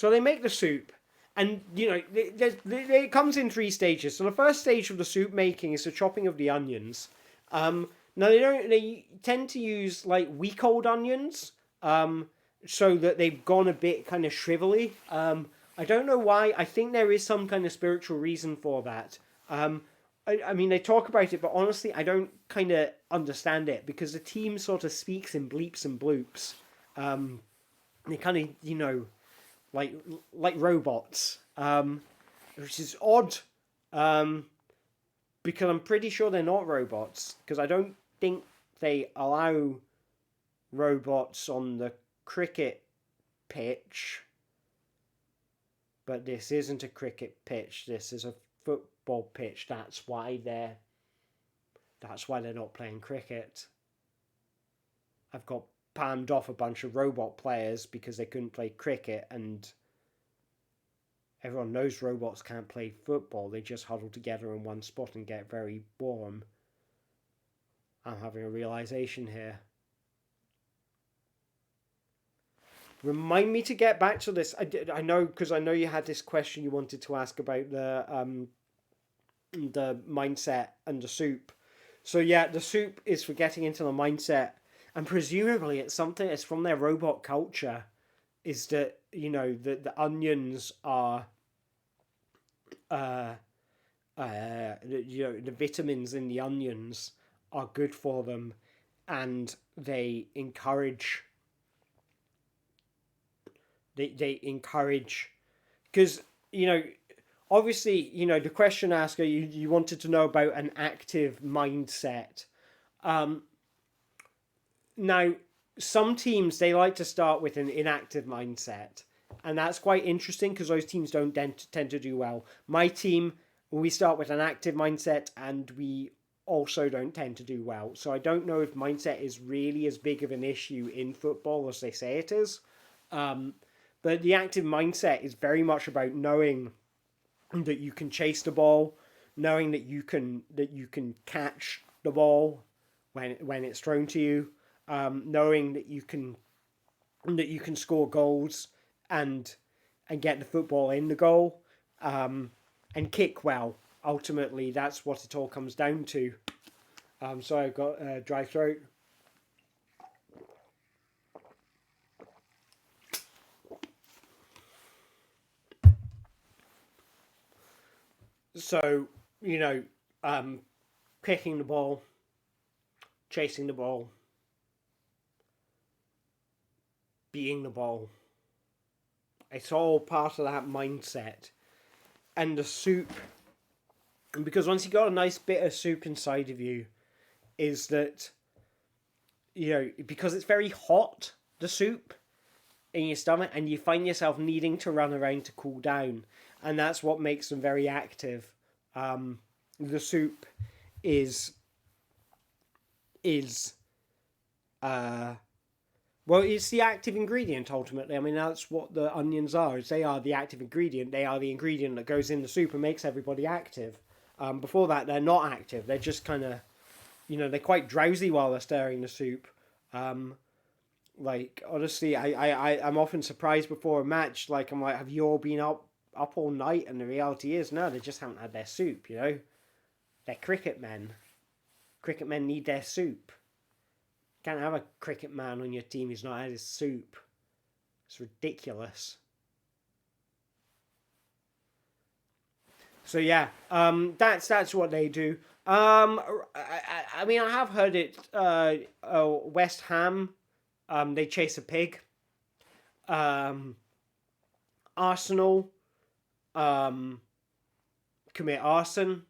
they make the soup, and it comes in 3 stages. So the first stage of the soup making is the chopping of the onions. Now they tend to use week old onions, so that they've gone a bit kind of shrivelly. I don't know why. I think there is some kind of spiritual reason for that. I mean, they talk about it, but honestly, I don't kind of understand it, because the team sort of speaks in bleeps and bloops. They kind of, like robots, which is odd, because I'm pretty sure they're not robots, because I don't think they allow robots on the cricket pitch. But this isn't a cricket pitch. This is a football pitch. That's why they're not playing cricket. I've got palmed off a bunch of robot players because they couldn't play cricket, and Everyone knows robots can't play football. They just huddle together in one spot and get very warm. I'm having a realization here. Remind me to get back to this. I know, because I know you had this question you wanted to ask about the mindset and the soup. So yeah, the soup is for getting into the mindset, and presumably it's something. It's from their robot culture. Is that, you know, the onions are you know, the vitamins in the onions are good for them, and they encourage they encourage, because, you know, obviously, you know, the question asker, you wanted to know about an active mindset. Now, some teams, they like to start with an inactive mindset, and that's quite interesting because those teams don't tend to do well. My team, we start with an active mindset, and we also don't tend to do well. So I don't know if mindset is really as big of an issue in football as they say it is. But the active mindset is very much about knowing that you can chase the ball, knowing that you can catch the ball when it's thrown to you, knowing that you can score goals and get the football in the goal, and kick well. Ultimately, that's what it all comes down to. Sorry, I've got a dry throat. So, you know, kicking the ball, chasing the ball, being the ball. It's all part of that mindset. And the soup, because once you got a nice bit of soup inside of you, is that, you know, because it's very hot, the soup in your stomach, and you find yourself needing to run around to cool down, and that's what makes them very active. The soup is well, it's the active ingredient ultimately. I mean, that's what the onions are. Is they are the active ingredient. They are the ingredient that goes in the soup and makes everybody active. Before that, they're not active. They're just kind of, you know, they're quite drowsy while they're stirring the soup. Like, honestly, I'm often surprised before a match. Like, I'm like, have you all been up all night? And the reality is, no, they just haven't had their soup. You know, they're cricket men. Cricket men need their soup. Can't have a cricket man on your team who's not had his soup. It's ridiculous. So yeah, that's what they do. I mean, I have heard it. West Ham, they chase a pig. Um, Arsenal, commit arson.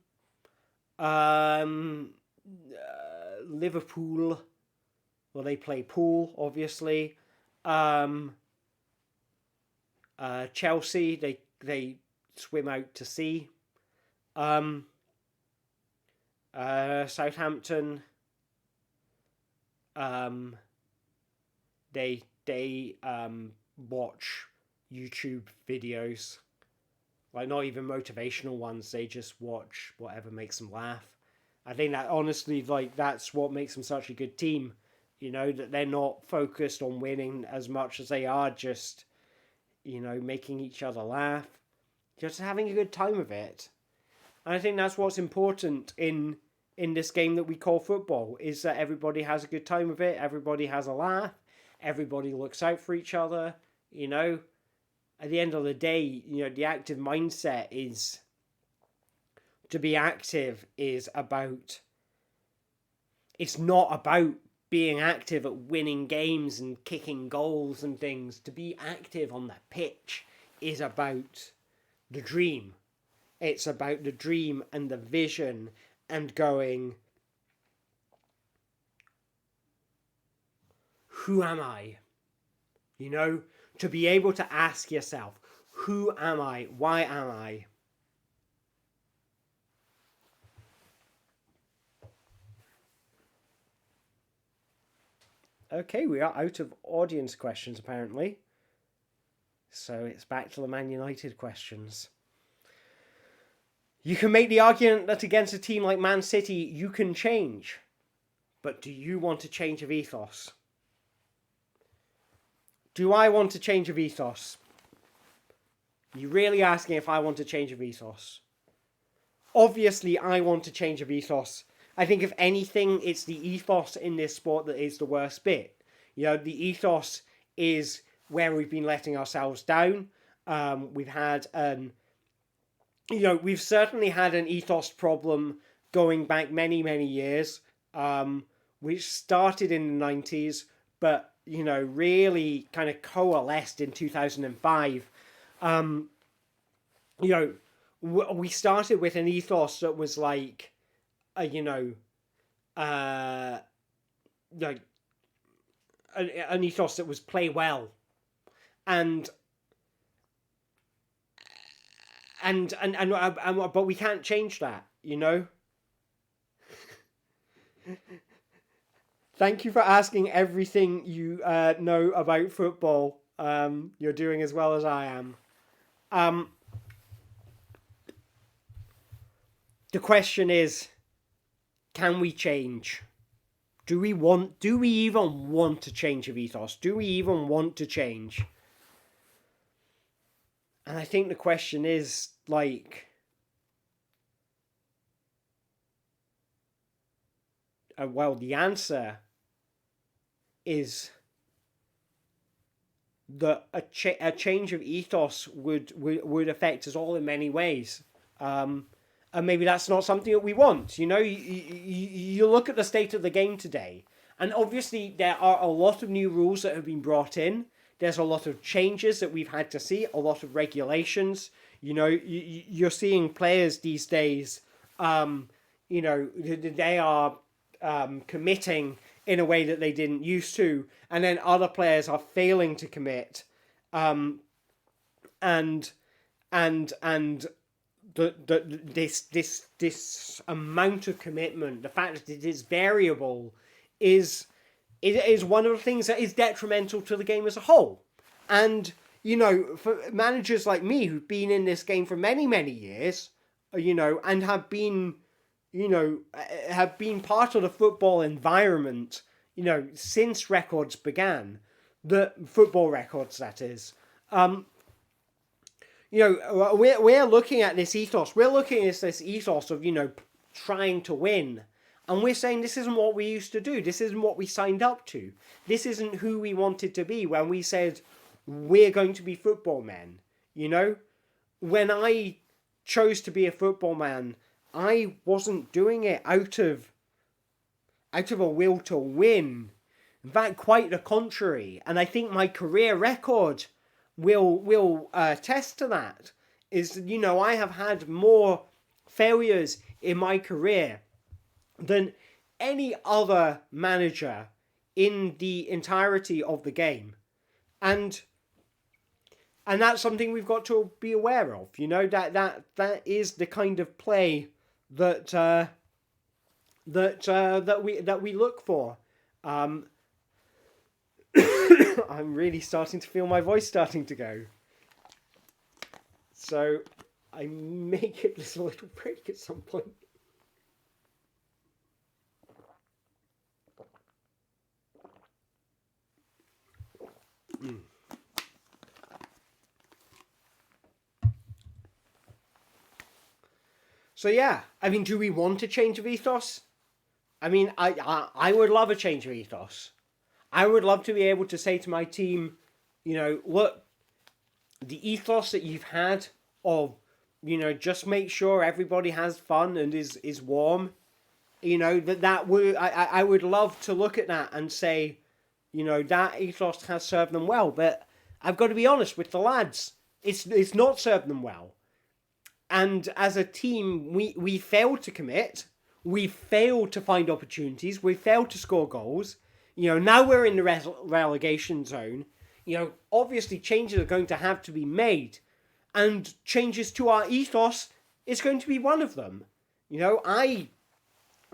Liverpool, well, they play pool, obviously. Chelsea, they swim out to sea. Southampton, they watch YouTube videos, like not even motivational ones. They just watch whatever makes them laugh. I think that honestly, like, that's what makes them such a good team. You know, that they're not focused on winning as much as they are just, you know, making each other laugh, just having a good time of it. And I think that's what's important in this game that we call football, is that everybody has a good time of it, everybody has a laugh, everybody looks out for each other, you know. At the end of the day, you know, the active mindset is, to be active is about, it's not about being active at winning games and kicking goals and things. To be active on the pitch is about the dream. It's about the dream and the vision and going, who am I? You know, to be able to ask yourself, who am I? Why am I? Okay, we are out of audience questions apparently. So it's back to the Man United questions. You can make the argument that against a team like Man City, you can change. But do you want a change of ethos? Do I want a change of ethos? You're really asking if I want a change of ethos. Obviously, I want a change of ethos. I think if anything, it's the ethos in this sport that is the worst bit. The ethos is where we've been letting ourselves down. We've had we've certainly had an ethos problem going back many, many years, which started in the 90s, but, really kind of coalesced in 2005. We started with an ethos that was like, an ethos that was play well, and but we can't change that, Thank you for asking everything you know about football. You're doing as well as I am. The question is, can we change? Do we even want to change of ethos? Do we even want to change? And I think the question is, the answer is that a change of ethos would affect us all in many ways. And maybe that's not something that we want. You look at the state of the game today, and obviously there are a lot of new rules that have been brought in. There's a lot of changes that we've had to see, a lot of regulations. You're seeing players these days, they are committing in a way that they didn't used to, and then other players are failing to commit, and this amount of commitment, the fact that it is variable, is one of the things that is detrimental to the game as a whole. And for managers like me who've been in this game for many, many years, and have been part of the football environment, since records began, the football records, that is. We're looking at this ethos. We're looking at this ethos of, trying to win. And we're saying this isn't what we used to do. This isn't what we signed up to. This isn't who we wanted to be when we said we're going to be football men. When I chose to be a football man, I wasn't doing it out of a will to win. In fact, quite the contrary. And I think my career record will attest to that. Is, I have had more failures in my career than any other manager in the entirety of the game. And that's something we've got to be aware of. That is the kind of play that we look for. I'm really starting to feel my voice starting to go. So I may give this a little break at some point. So yeah, do we want a change of ethos? I would love a change of ethos. I would love to be able to say to my team, look, the ethos that you've had of, just make sure everybody has fun and is warm, I would love to look at that and say, that ethos has served them well. But I've got to be honest with the lads, it's not served them well. And as a team, we failed to commit. We failed to find opportunities. We failed to score goals. Now we're in the relegation zone. Obviously changes are going to have to be made. And changes to our ethos is going to be one of them. I,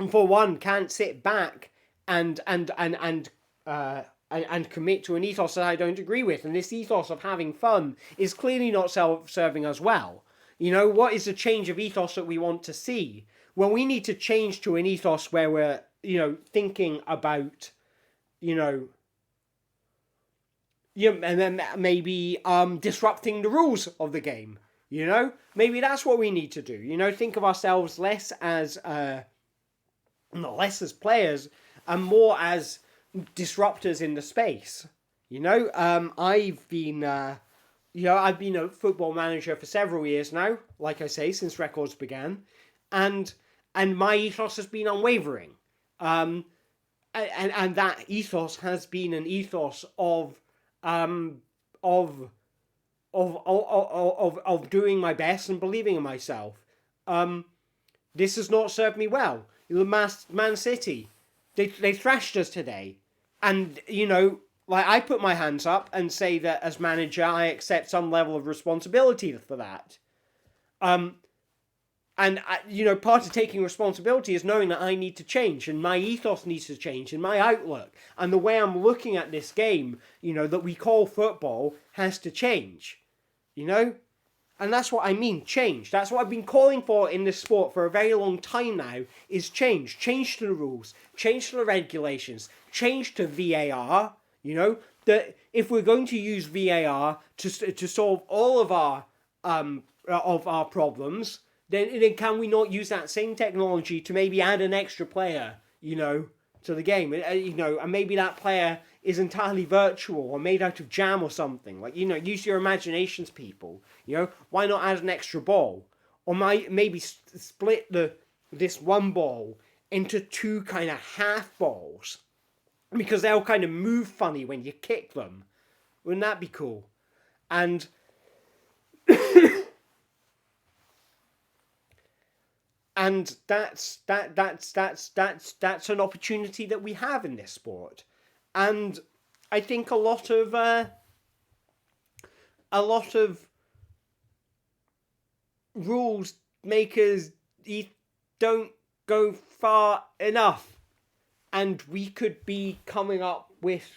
for one, can't sit back and and commit to an ethos that I don't agree with. And this ethos of having fun is clearly not serving us well. You know, what is the change of ethos that we want to see? Well, we need to change to an ethos where we're, thinking about, you know, and then maybe disrupting the rules of the game. Maybe that's what we need to do. Think of ourselves less as not less as players and more as disruptors in the space. I've been I've been a football manager for several years now, like I say, since records began, and my ethos has been unwavering. And that ethos has been an ethos of doing my best and believing in myself. This has not served me well. Man City, they thrashed us today, and I put my hands up and say that as manager I accept some level of responsibility for that. And part of taking responsibility is knowing that I need to change, and my ethos needs to change, and my outlook, and the way I'm looking at this game, that we call football, has to change. And that's what I mean, change. That's what I've been calling for in this sport for a very long time now, is change. Change to the rules, change to the regulations, change to VAR, that if we're going to use VAR to solve all of our problems, then can we not use that same technology to maybe add an extra player, to the game? And maybe that player is entirely virtual or made out of jam or something. Use your imaginations, people. Why not add an extra ball? Or maybe split this one ball into two kind of half balls, because they'll kind of move funny when you kick them. Wouldn't that be cool? And and that's an opportunity that we have in this sport. And I think a lot of rules makers don't go far enough, and we could be coming up with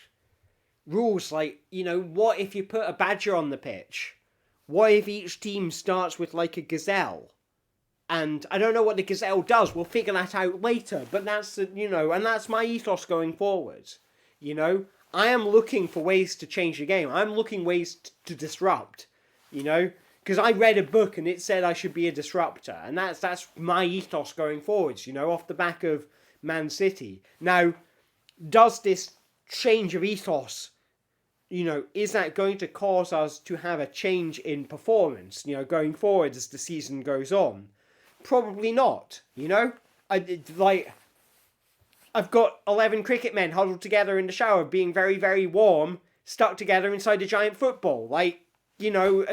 rules like, what if you put a badger on the pitch? What if each team starts with like a gazelle? And I don't know what the gazelle does. We'll figure that out later. But that's and that's my ethos going forward. I am looking for ways to change the game. I'm looking ways to disrupt. Because I read a book and it said I should be a disruptor, and that's my ethos going forwards. Off the back of Man City. Now, does this change of ethos, is that going to cause us to have a change in performance? Going forward as the season goes on. Probably not, I've got 11 cricket men huddled together in the shower, being very, very warm, stuck together inside a giant football. A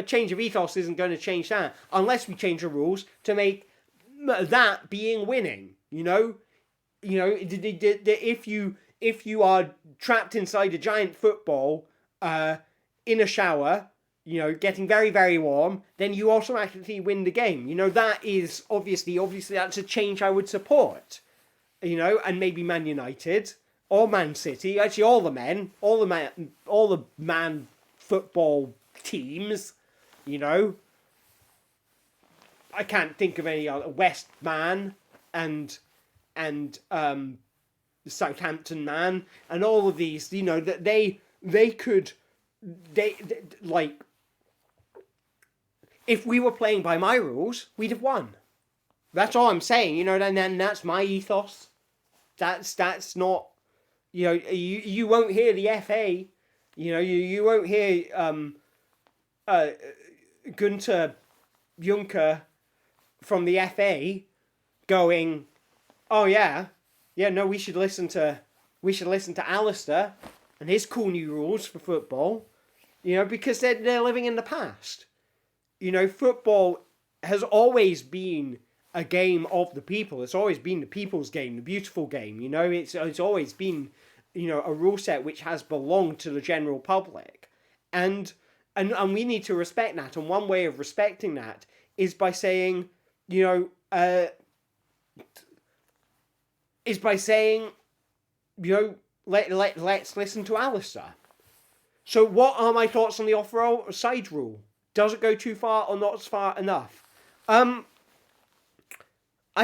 change of ethos isn't going to change that, unless we change the rules to make that being winning, if you are trapped inside a giant football, in a shower, getting very, very warm, then you automatically win the game. That is obviously that's a change I would support. And maybe Man United or Man City, actually all the man football teams, I can't think of any other. West Man and Southampton Man and all of these, that they could like, if we were playing by my rules, we'd have won. That's all I'm saying, and then that's my ethos. That's not, you won't hear the FA, you won't hear Gunther Juncker from the FA going, oh yeah, no, we should listen to Alistair and his cool new rules for football, because they're living in the past. Football has always been a game of the people. It's always been the people's game, the beautiful game. It's always been, a rule set which has belonged to the general public, and we need to respect that. And one way of respecting that is by saying, let's listen to Alistair. So what are my thoughts on the offside rule? Does it go too far or not far enough? I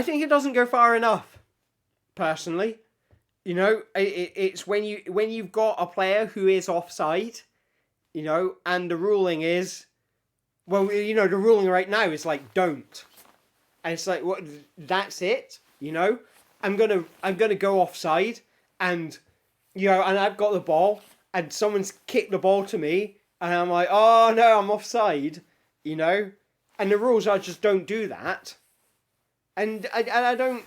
think it doesn't go far enough, personally. It's when you've got a player who is offside, and the ruling is, well, the ruling right now is like don't, and it's like what? That's it. I'm gonna go offside, and and I've got the ball, and someone's kicked the ball to me, and I'm like, oh no, I'm offside, and the rules are just don't do that, and I don't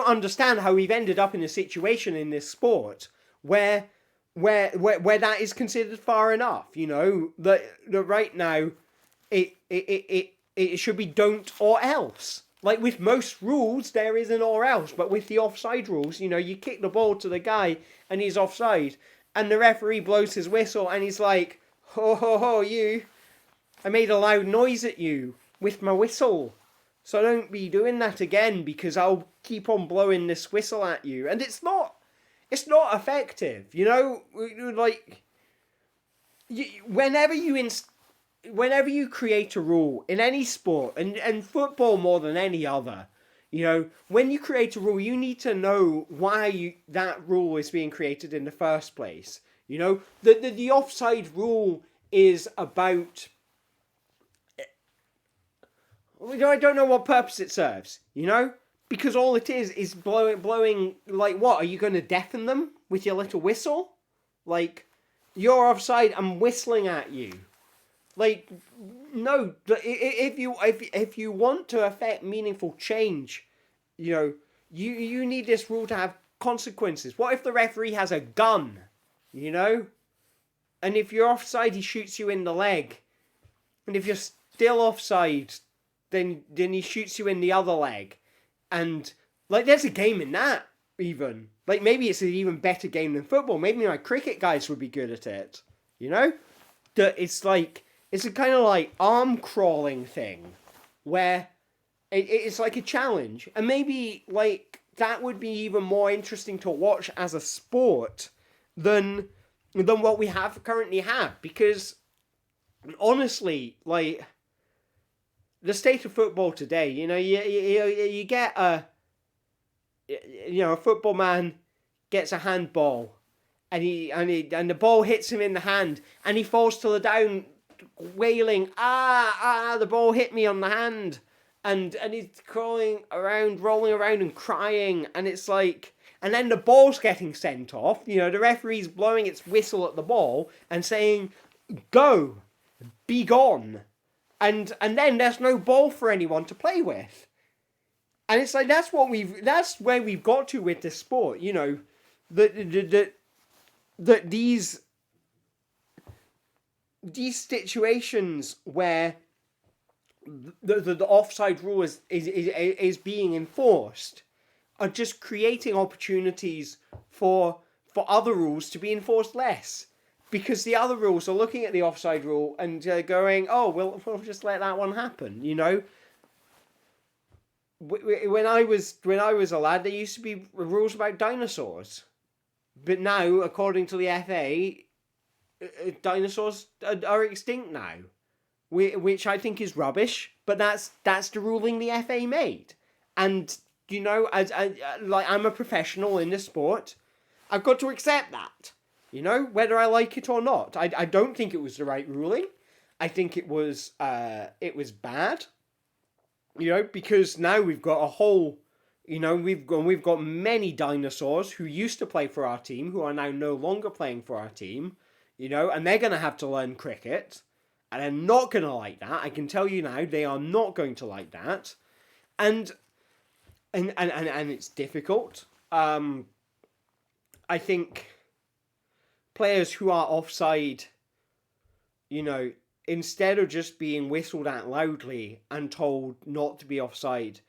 understand how we've ended up in a situation in this sport where that is considered far enough. That right now it should be don't or else. Like with most rules, there is an or else, but with the offside rules, you kick the ball to the guy and he's offside, and the referee blows his whistle and he's like, ho ho ho, I made a loud noise at you with my whistle. So don't be doing that again because I'll keep on blowing this whistle at you. And it's not effective, like, whenever you create a rule in any sport, and football more than any other, when you create a rule, you need to know why that rule is being created in the first place. The offside rule is about, I don't know what purpose it serves, because all it is blowing, like, what, are you going to deafen them with your little whistle? Like, you're offside, I'm whistling at you. Like, no, if you want to affect meaningful change, you need this rule to have consequences. What if the referee has a gun, and if you're offside, he shoots you in the leg, and if you're still offside, then he shoots you in the other leg, and like there's a game in that even. Like maybe it's an even better game than football. Maybe my cricket guys would be good at it. That it's like. It's a kind of like arm crawling thing where it's like a challenge. And maybe like that would be even more interesting to watch as a sport than what we currently have. Because honestly, like the state of football today, you get a football man gets a handball and the ball hits him in the hand and he falls to the down wailing, the ball hit me on the hand, and he's rolling around and crying, and it's like, and then the ball's getting sent off, the referee's blowing its whistle at the ball and saying, go, be gone, and then there's no ball for anyone to play with, and it's like, that's where we've got to with this sport, that these situations where the offside rule is being enforced are just creating opportunities for other rules to be enforced less, because the other rules are looking at the offside rule and going, oh, we'll just let that one happen. When I was a lad, there used to be rules about dinosaurs, but now, according to the FA, dinosaurs are extinct now, which I think is rubbish. But that's the ruling the FA made, and as I'm a professional in this sport, I've got to accept that. Whether I like it or not. I don't think it was the right ruling. I think it was bad. Because now we've got a whole. We've got many dinosaurs who used to play for our team who are now no longer playing for our team. And they're going to have to learn cricket, and they're not going to like that. I can tell you now, they are not going to like that, and it's difficult. I think players who are offside, instead of just being whistled at loudly and told not to be offside,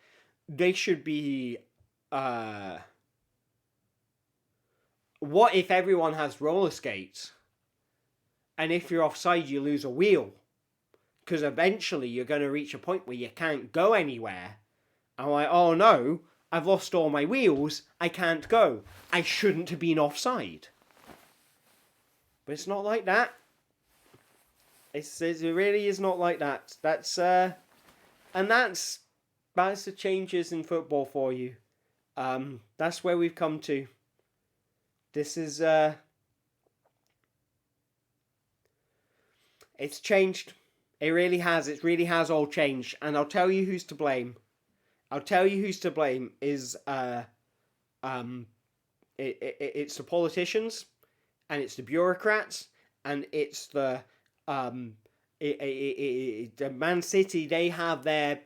they should be. What if everyone has roller skates? And if you're offside, you lose a wheel. Because eventually you're going to reach a point where you can't go anywhere. I'm like, oh no, I've lost all my wheels, I can't go. I shouldn't have been offside. But it's not like that. It really is not like that. That's the changes in football for you. That's where we've come to. This is it's changed. It really has. It really has all changed. And I'll tell you who's to blame. Is it's the politicians, and it's the bureaucrats, and it's the Man City. They have their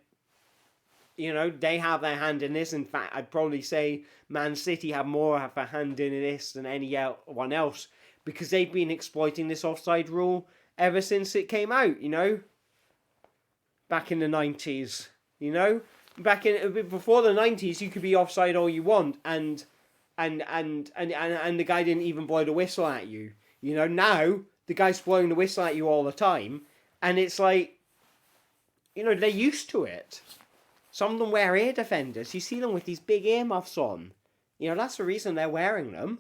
hand in this. In fact, I'd probably say Man City have more of a hand in this than anyone else, because they've been exploiting this offside rule ever since it came out, back in the 90s, before the 90s, you could be offside all you want, and the guy didn't even blow the whistle at you. Now the guy's blowing the whistle at you all the time, and it's like, they're used to it. Some of them wear ear defenders. You see them with these big earmuffs on. That's the reason they're wearing them.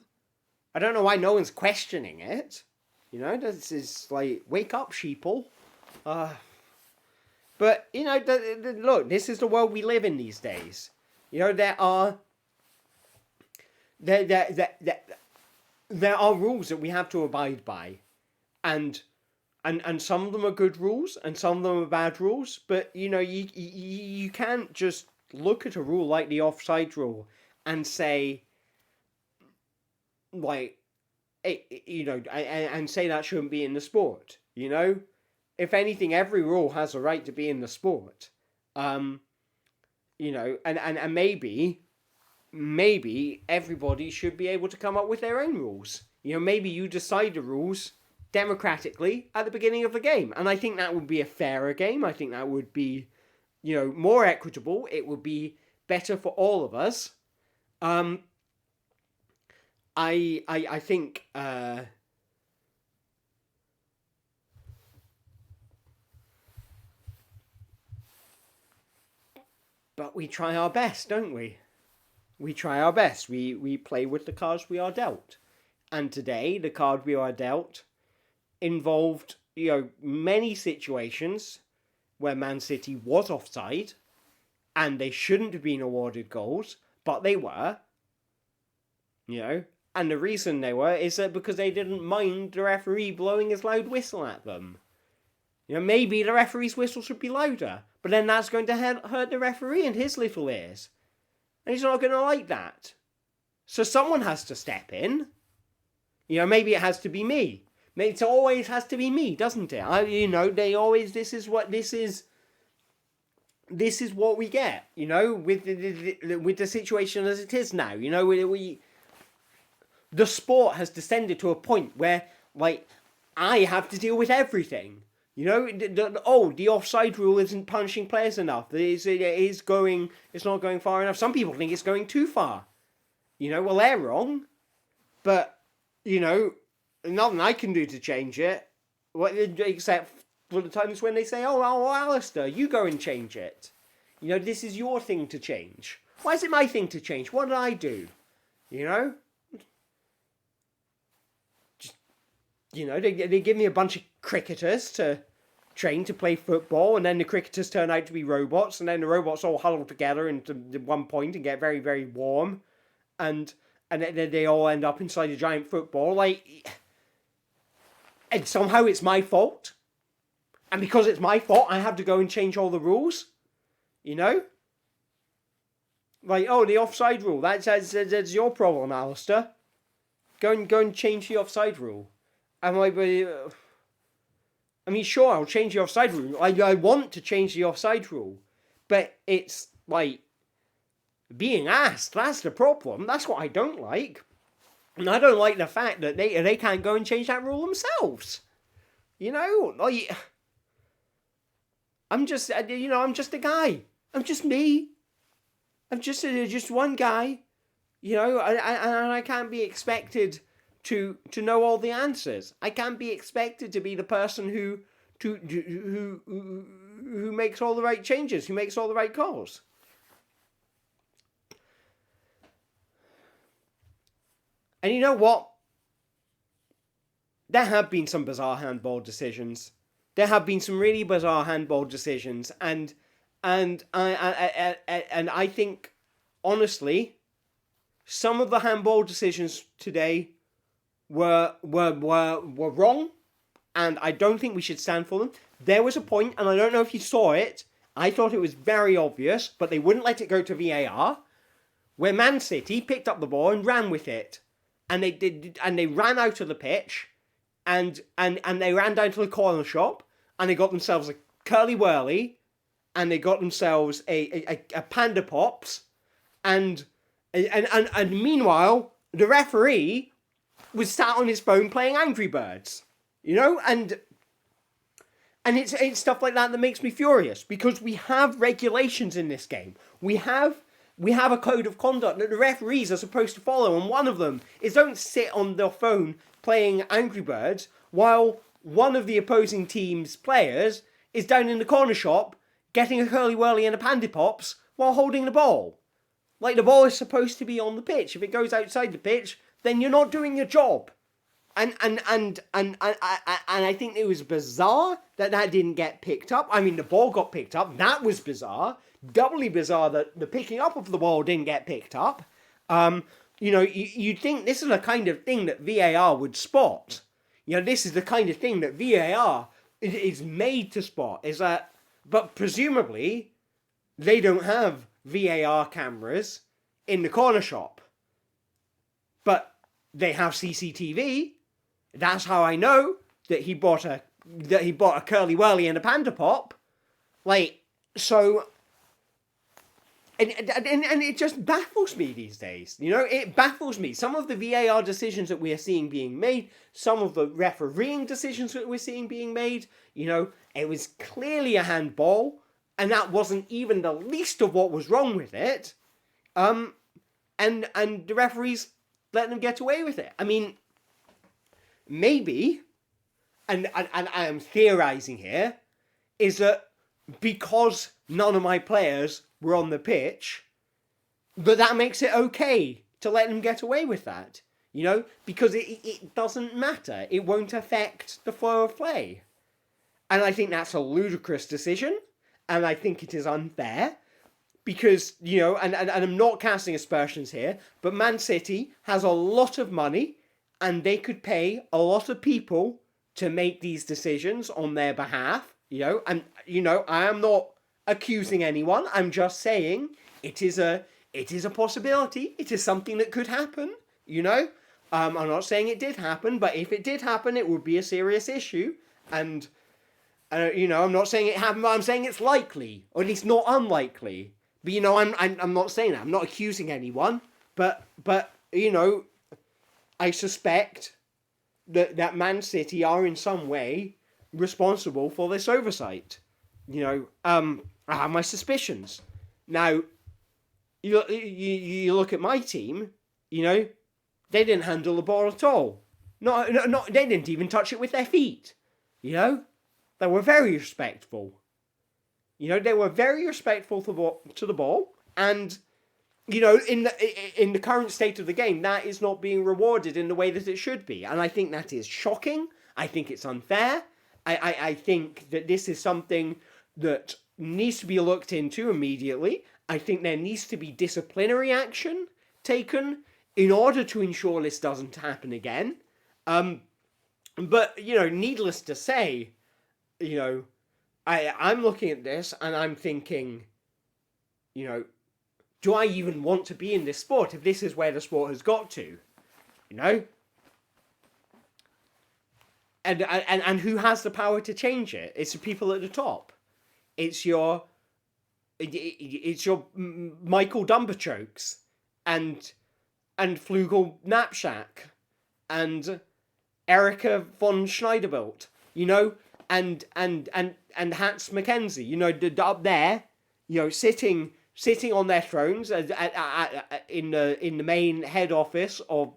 I don't know why no one's questioning it. This is like, wake up, sheeple. But, look, this is the world we live in these days. There are rules that we have to abide by. And some of them are good rules, and some of them are bad rules. But, you can't just look at a rule like the offside rule and say, like, and say that shouldn't be in the sport, If anything, every rule has a right to be in the sport. And maybe everybody should be able to come up with their own rules. Maybe you decide the rules democratically at the beginning of the game. And I think that would be a fairer game. I think that would be, more equitable. It would be better for all of us. I think but we try our best, don't we? We try our best. We play with the cards we are dealt. And today, the card we are dealt involved, many situations where Man City was offside, and they shouldn't have been awarded goals, but they were. And the reason they were is that because they didn't mind the referee blowing his loud whistle at them. Maybe the referee's whistle should be louder, but then that's going to hurt the referee and his little ears. And he's not going to like that. So someone has to step in. Maybe it has to be me. Maybe it always has to be me, doesn't it? This is what we get, with the situation as it is now. The sport has descended to a point where, like, I have to deal with everything. The offside rule isn't punishing players enough. It's not going far enough. Some people think it's going too far. Well, they're wrong. But, nothing I can do to change it. Except for the times when they say, oh, Alistair, you go and change it. This is your thing to change. Why is it my thing to change? What did I do? They give me a bunch of cricketers to train to play football, and then the cricketers turn out to be robots, and then the robots all huddle together into one point and get very, very warm, and then they all end up inside a giant football. And somehow it's my fault, and because it's my fault, I have to go and change all the rules. The offside rule. That's your problem, Alistair. Go and change the offside rule. Sure, I'll change the offside rule. I want to change the offside rule. But it's, like, being asked. That's the problem. That's what I don't like. And I don't like the fact that they can't go and change that rule themselves. I'm just a guy. I'm just me. I'm just one guy. And I can't be expected to know all the answers. I can't be expected to be the person who makes all the right changes, who makes all the right calls. And you know what? There have been some bizarre handball decisions. There have been some really bizarre handball decisions, and I think honestly, some of the handball decisions today were wrong, and I don't think we should stand for them. There was a point, and I don't know if you saw it. I thought it was very obvious, but they wouldn't let it go to VAR, where Man City picked up the ball and ran with it, and they ran out of the pitch, and they ran down to the corner shop, and they got themselves a curly whirly, and they got themselves a Panda Pops, and meanwhile the referee was sat on his phone playing Angry Birds, and it's stuff like that makes me furious, because we have regulations in this game. We have a code of conduct that the referees are supposed to follow, and one of them is don't sit on their phone playing Angry Birds while one of the opposing team's players is down in the corner shop getting a curly whirly and a Panda Pops while holding the ball. Like, the ball is supposed to be on the pitch. If it goes outside the pitch, then you're not doing your job. And I think it was bizarre that didn't get picked up. I mean, the ball got picked up. That was bizarre. Doubly bizarre that the picking up of the ball didn't get picked up. You'd think this is the kind of thing that VAR would spot. This is the kind of thing that VAR is made to spot. But presumably, they don't have VAR cameras in the corner shop. But they have CCTV. That's how I know that he bought a curly whirly and a Panda Pop. And it just baffles me these days. It baffles me. Some of the VAR decisions that we are seeing being made, some of the refereeing decisions that we're seeing being made, it was clearly a handball, and that wasn't even the least of what was wrong with it. And the referees let them get away with it. I mean, maybe, and I am theorizing here, is that because none of my players were on the pitch, but that makes it okay to let them get away with that, because it doesn't matter. It won't affect the flow of play. And I think that's a ludicrous decision, and I think it is unfair, because, and I'm not casting aspersions here, but Man City has a lot of money, and they could pay a lot of people to make these decisions on their behalf, and, I am not accusing anyone. I'm just saying it is a possibility. It is something that could happen. I'm not saying it did happen, but if it did happen, it would be a serious issue. And I'm not saying it happened, but I'm saying it's likely, or at least not unlikely. But I'm not saying that. I'm not accusing anyone. But I suspect that Man City are in some way responsible for this oversight. I have my suspicions. Now, you look at my team, they didn't handle the ball at all. No, they didn't even touch it with their feet. They were very respectful. They were very respectful to the ball, and in the current state of the game, that is not being rewarded in the way that it should be, and I think that is shocking. I think it's unfair. I think that this is something that needs to be looked into immediately. I think there needs to be disciplinary action taken in order to ensure this doesn't happen again. But, needless to say, I'm looking at this and I'm thinking, do I even want to be in this sport if this is where the sport has got to? And who has the power to change it? It's the people at the top. It's your Michael Dumberchokes and Flugel Knapsack and Erica von Schneiderbilt, and Hans Mackenzie, up there, sitting on their thrones in the main head office of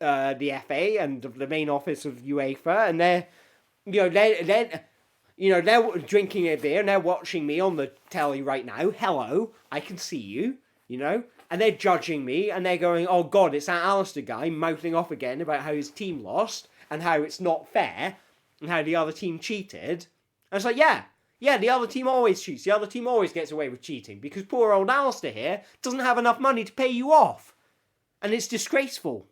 the FA and of the main office of UEFA, and they're drinking a beer and they're watching me on the telly right now. Hello, I can see you, and they're judging me, and they're going, oh God, it's that Alistair guy mouthing off again about how his team lost, and how it's not fair, and how the other team cheated. And it's like, yeah, the other team always cheats. The other team always gets away with cheating, because poor old Alistair here doesn't have enough money to pay you off. And it's disgraceful.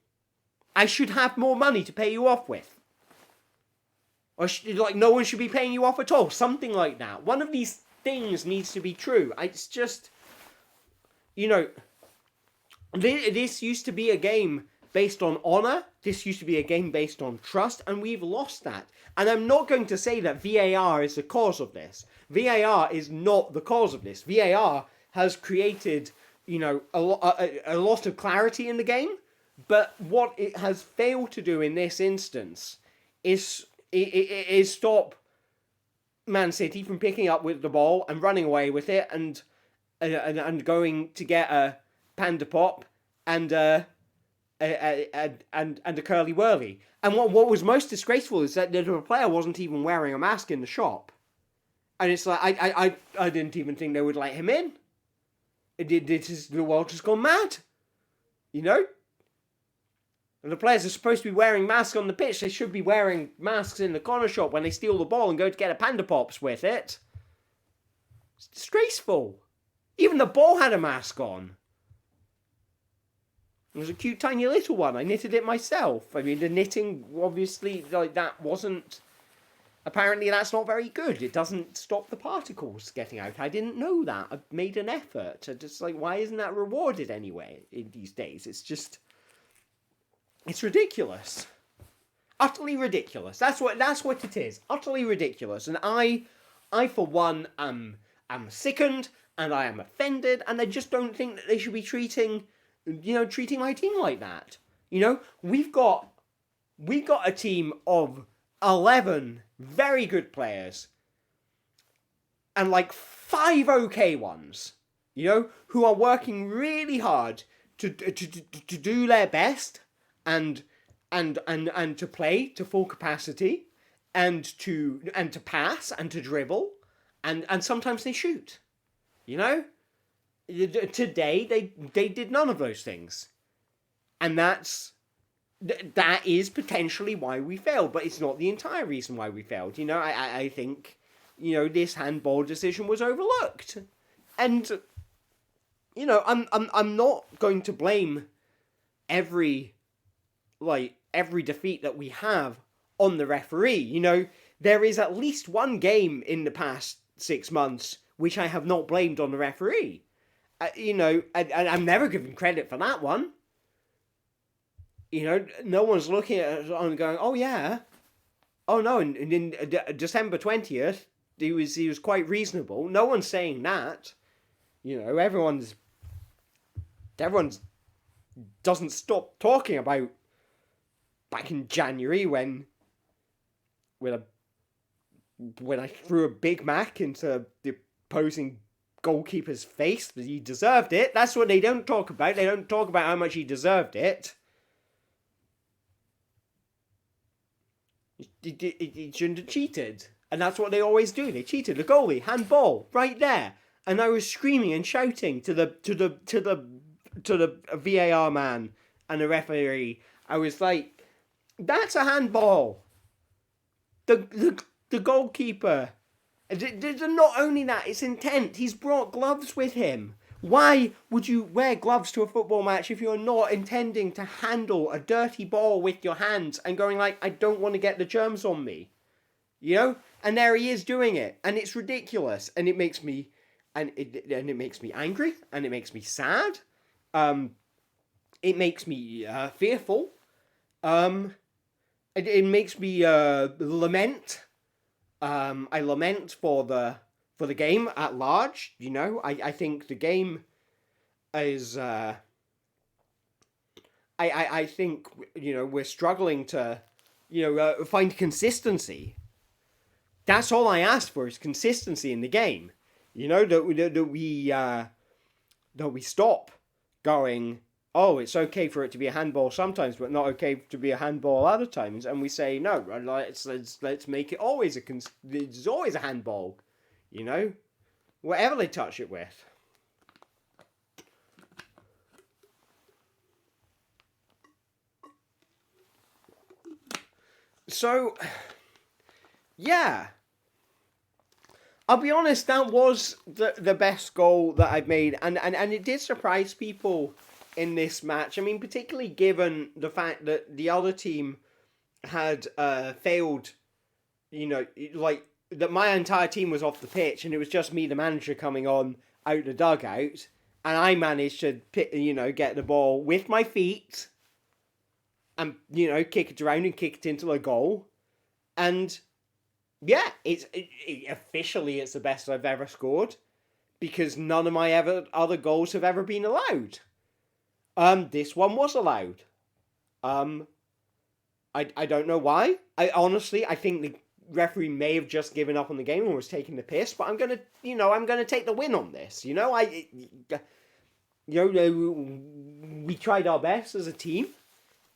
I should have more money to pay you off with. Or no one should be paying you off at all. Something like that. One of these things needs to be true. It's just, this used to be a game based on honour. This used to be a game based on trust, and we've lost that. And I'm not going to say that VAR is the cause of this. VAR is not the cause of this. VAR has created, a lot of clarity in the game, but what it has failed to do in this instance is stop Man City from picking up with the ball and running away with it and going to get a panda pop and a curly whirly. And what was most disgraceful is that the player wasn't even wearing a mask in the shop. And it's like, I didn't even think they would let him in. The world has gone mad. And the players are supposed to be wearing masks on the pitch. They should be wearing masks in the corner shop when they steal the ball and go to get a panda pops with it. It's disgraceful. Even the ball had a mask on. It was a cute tiny little one. I knitted it myself. I mean, the knitting, obviously, that wasn't... Apparently that's not very good. It doesn't stop the particles getting out. I didn't know that. I made an effort. Why isn't that rewarded anyway in these days? It's just... It's ridiculous. Utterly ridiculous. That's what it is. Utterly ridiculous. And I for one, am sickened, and I am offended, and I just don't think that they should be treating my team like that. We've got a team of 11 very good players and 5 okay ones, who are working really hard to do their best and to play to full capacity and to pass and to dribble and sometimes they shoot. Today they did none of those things. And that is potentially why we failed, but it's not the entire reason why we failed. I think, this handball decision was overlooked. And, I'm not going to blame every defeat that we have on the referee. There is at least one game in the past 6 months which I have not blamed on the referee. I'm never given credit for that one. No one's looking at it and going, oh yeah, oh no, and in December 20th, he was quite reasonable. No one's saying that. Everyone's doesn't stop talking about back in January when I threw a Big Mac into the opposing goalkeeper's face, that he deserved it. That's what they don't talk about. They don't talk about how much he deserved it. He shouldn't have cheated. And that's what they always do. They cheated. The goalie, handball, right there. And I was screaming and shouting to the VAR man and the referee. I was like, that's a handball. The goalkeeper. Not only that, it's intent. He's brought gloves with him. Why would you wear gloves to a football match if you're not intending to handle a dirty ball with your hands and going I don't want to get the germs on me? And there he is doing it, and it's ridiculous, and it makes me it makes me angry, and it makes me sad. It makes me fearful. It makes me lament. I lament for the game at large. I think the game is. I think we're struggling to find consistency. That's all I ask for, is consistency in the game. That we stop going, oh, it's okay for it to be a handball sometimes, but not okay to be a handball other times. And we say, no, let's make it always it's always a handball, whatever they touch it with. So, yeah. I'll be honest, that was the best goal that I've made, and it did surprise people in this match. I mean, particularly given the fact that the other team had failed, you know, like that my entire team was off the pitch, and it was just me, the manager, coming on out the dugout, and I managed to, get the ball with my feet, and kick it around and kick it into a goal, and yeah, officially it's the best I've ever scored because none of my other goals have ever been allowed. This one was allowed. Um, I don't know why. I think the referee may have just given up on the game and was taking the piss. But I'm gonna take the win on this. We tried our best as a team,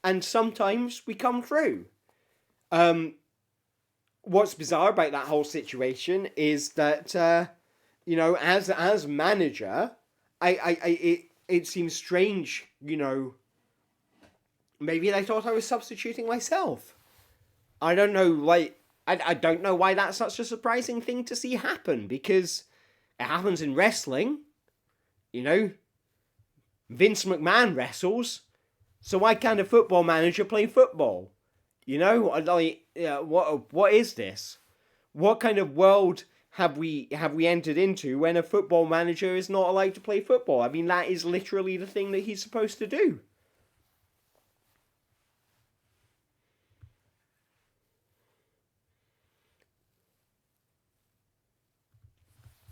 and sometimes we come through. What's bizarre about that whole situation is that as manager, it seems strange. Maybe they thought I was substituting myself. I don't know. I don't know why that's such a surprising thing to see happen because it happens in wrestling. Vince McMahon wrestles, so why can't a football manager play football? What is this? What kind of world have we entered into when a football manager is not allowed to play football? I mean, that is literally the thing that he's supposed to do.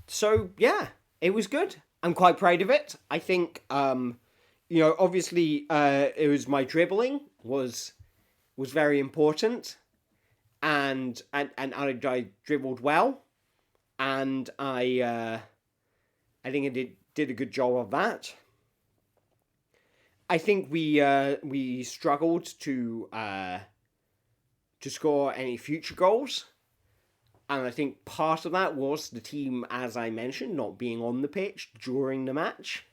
So yeah, it was good. I'm quite proud of it. I think obviously it was my dribbling was very important, and I dribbled well, and I think I did a good job of that. I think we struggled to score any future goals, and I think part of that was the team, as I mentioned, not being on the pitch during the match.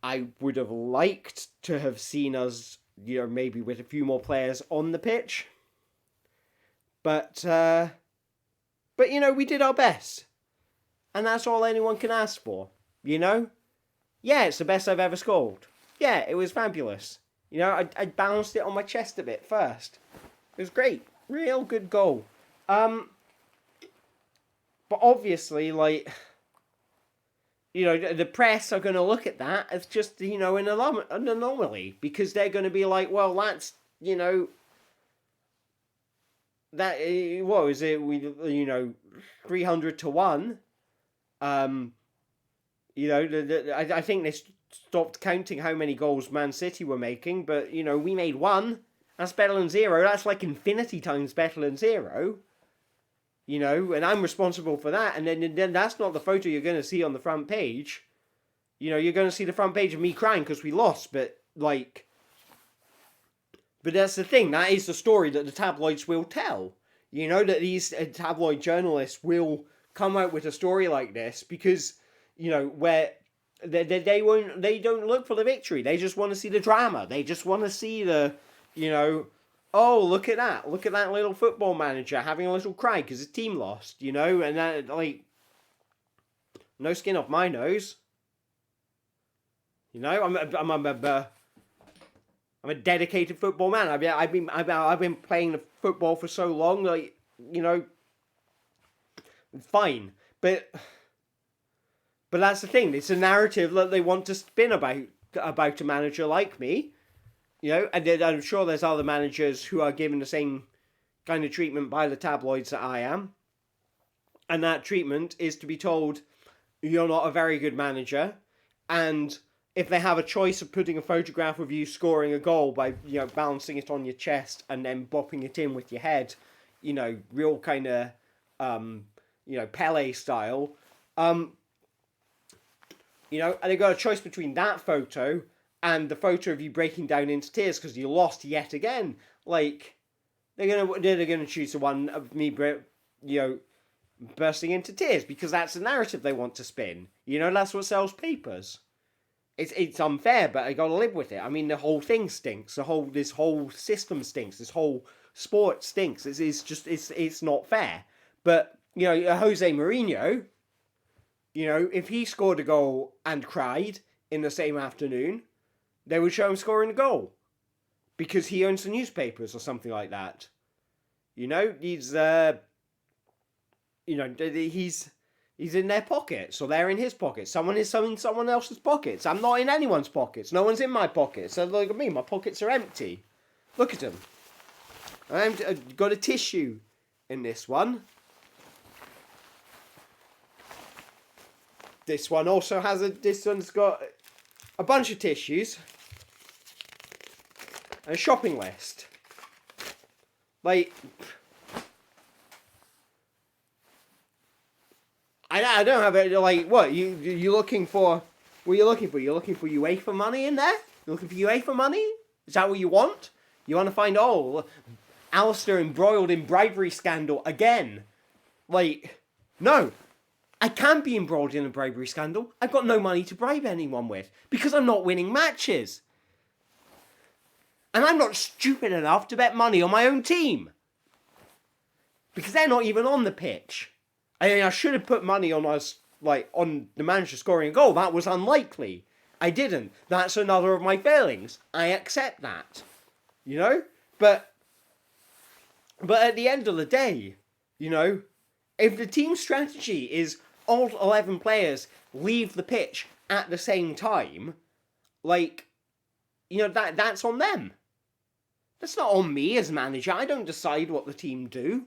I would have liked to have seen us, maybe with a few more players on the pitch. But we did our best, and that's all anyone can ask for. Yeah, it's the best I've ever scored. Yeah, it was fabulous. I bounced it on my chest a bit first. It was great, real good goal. Um, but obviously, the press are going to look at that as just an anomaly because they're going to be like, well, that's that what is it? We 300-1. Um, I think they stopped counting how many goals Man City were making, but we made one. That's better than zero. That's like infinity times better than zero. And I'm responsible for that. And then that's not the photo you're going to see on the front page. You're going to see the front page of me crying because we lost, but that's the thing. That is the story that the tabloids will tell. That these tabloid journalists will come out with a story like this because where they don't look for the victory. They just want to see the drama. They just want to see oh, look at that little football manager having a little cry because his team lost. And that no skin off my nose. I'm a dedicated football man. I've been playing football for so long, fine. But that's the thing. It's a narrative that they want to spin about a manager like me. And I'm sure there's other managers who are given the same kind of treatment by the tabloids that I am. And that treatment is to be told, you're not a very good manager, and if they have a choice of putting a photograph of you scoring a goal by balancing it on your chest and then bopping it in with your head, real kind of Pele style, and they got a choice between that photo and the photo of you breaking down into tears because you lost yet again. They're gonna choose the one of me, bursting into tears because that's the narrative they want to spin. That's what sells papers. It's unfair, but I gotta live with it. I mean, the whole thing stinks. This whole system stinks. This whole sport stinks. It's not fair. But you know, Jose Mourinho, you know, if he scored a goal and cried in the same afternoon, they would show him scoring a goal because he owns the newspapers or something like that. You know, he's in their pockets, or they're in his pockets. Someone is in someone else's pockets. I'm not in anyone's pockets. No one's in my pockets. So look at me, my pockets are empty. Look at them. I've got a tissue in this one. This one also has this one's got a bunch of tissues. And a shopping list. Like, I don't have it. Like, what you looking for? What are you looking for? You're looking for UEFA money in there. You're looking for UEFA money. Is that what you want? You want to find Alistair embroiled in bribery scandal again? Like, no. I can't be embroiled in a bribery scandal. I've got no money to bribe anyone with because I'm not winning matches. And I'm not stupid enough to bet money on my own team. Because they're not even on the pitch. I mean, I should have put money on us, like, on the manager scoring a goal. That was unlikely. I didn't. That's another of my failings. I accept that. You know? But at the end of the day, you know, if the team strategy is all 11 players leave the pitch at the same time, like, you know, that's on them. That's not on me as manager. I don't decide what the team do.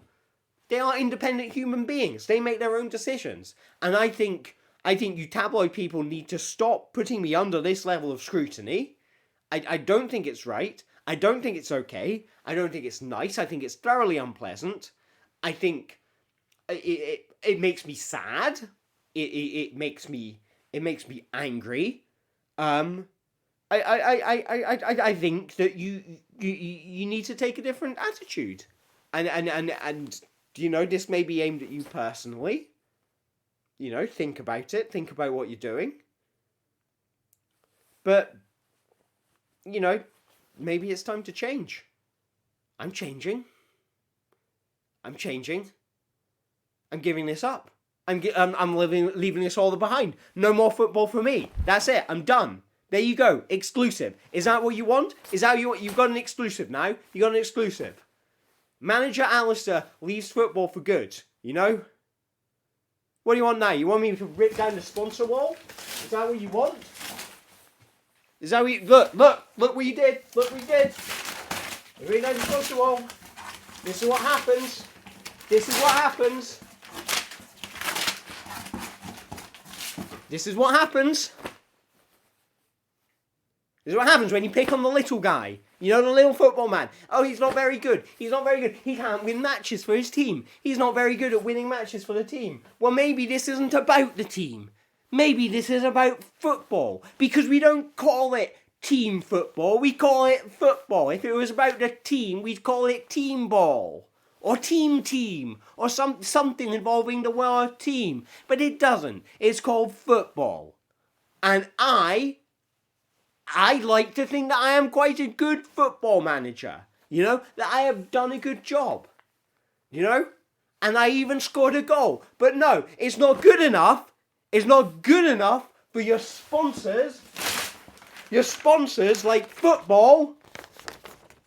They are independent human beings. They make their own decisions. And I think you tabloid people need to stop putting me under this level of scrutiny. I don't think it's right. I don't think it's okay. I don't think it's nice. I think it's thoroughly unpleasant. I think it makes me sad. It makes me angry. I think that you need to take a different attitude, and you know, this may be aimed at you personally. You know, think about it. Think about what you're doing. But you know, maybe it's time to change. I'm changing. I'm giving this up. I'm leaving this all behind. No more football for me. That's it. I'm done. There you go. Exclusive. Is that what you want? Is that what you want? You've got an exclusive now. You got an exclusive. Manager Alistair leaves football for good. You know? What do you want now? You want me to rip down the sponsor wall? Is that what you want? Is that what you... Look what you did. Look what you did. You rip down the sponsor wall. This is what happens. This is what happens. This is what happens. This is what happens when you pick on the little guy. You know, the little football man. Oh, he's not very good. He's not very good. He can't win matches for his team. He's not very good at winning matches for the team. Well, maybe this isn't about the team. Maybe this is about football. Because we don't call it team football. We call it football. If it was about the team, we'd call it team ball. Or team, or something involving the word team. But it doesn't. It's called football. And I like to think that I am quite a good football manager. You know, that I have done a good job. You know? And I even scored a goal. But no, it's not good enough. It's not good enough for your sponsors. Your sponsors like football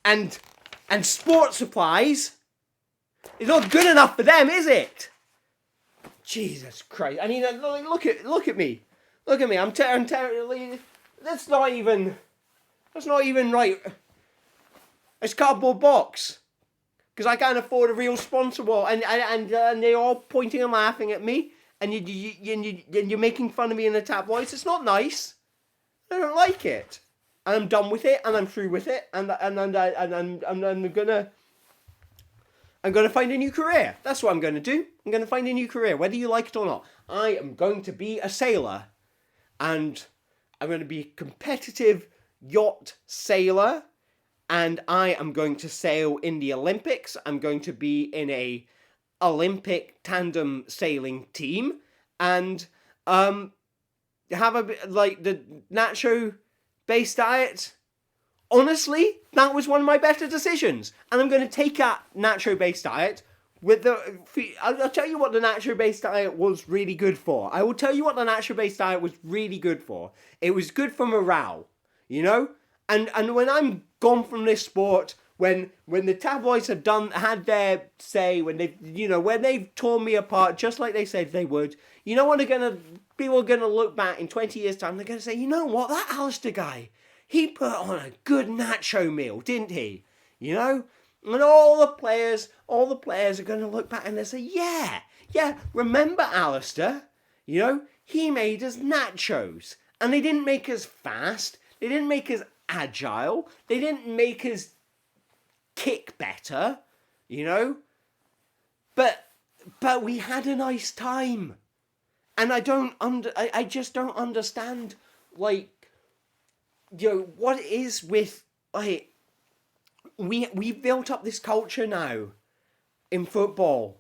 and sports supplies. It's not good enough for them, is it? Jesus Christ! I mean, look at me. Look at me. I'm terribly. That's not even right. It's cardboard box. Because I can't afford a real sponsor wall, and they're all pointing and laughing at me, and you're making fun of me in the tabloids. It's not nice. I don't like it, and I'm done with it, and I'm through with it, and I'm gonna find a new career. That's what I'm gonna do. I'm gonna find a new career, whether you like it or not. I am going to be a sailor, and I'm going to be a competitive yacht sailor, and I am going to sail in the Olympics. I'm going to be in a Olympic tandem sailing team, and have a bit like the nacho based diet. Honestly, that was one of my better decisions, and I'm going to take that nacho based diet with the. I'll tell you what the nacho based diet was really good for. I will tell you what the nacho based diet was really good for. It was good for morale, you know. And when I'm gone from this sport, when the tabloids have had their say, when they've torn me apart just like they said they would, you know what people are gonna look back in 20 years time, they're gonna say, you know what, that Alistair guy, he put on a good nacho meal, didn't he? You know? And all the players are gonna look back and they'll say, yeah, remember Alistair? You know, he made us nachos. And they didn't make us fast, they didn't make us agile, they didn't make us kick better, you know, but we had a nice time, and I just don't understand, like, you know, what it is with, like, we've built up this culture now in football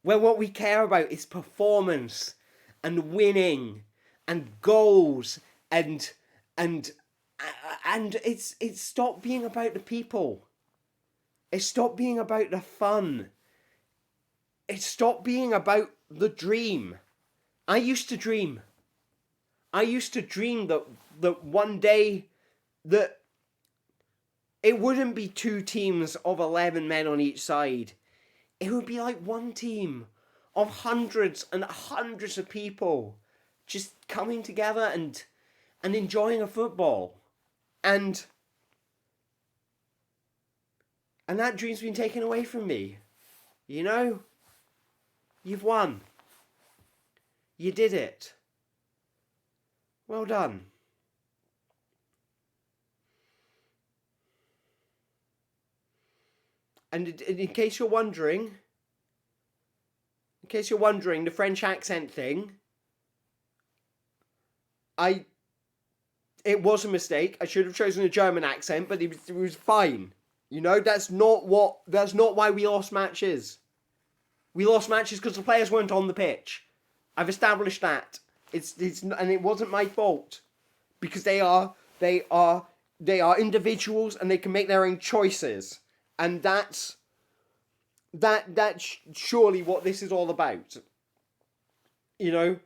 where what we care about is performance and winning and goals and it's stopped being about the people. It stopped being about the fun. It stopped being about the dream. I used to dream that one day that it wouldn't be two teams of 11 men on each side. It would be like one team of hundreds and hundreds of people just coming together and enjoying a football. And that dream's been taken away from me. You know? You've won. You did it. Well done. And in case you're wondering, the French accent thing, it was a mistake. I should have chosen a German accent, but it was fine. You know, that's not why we lost matches. We lost matches because the players weren't on the pitch. I've established that. And it wasn't my fault, because they are individuals and they can make their own choices, and that's surely what this is all about. You know.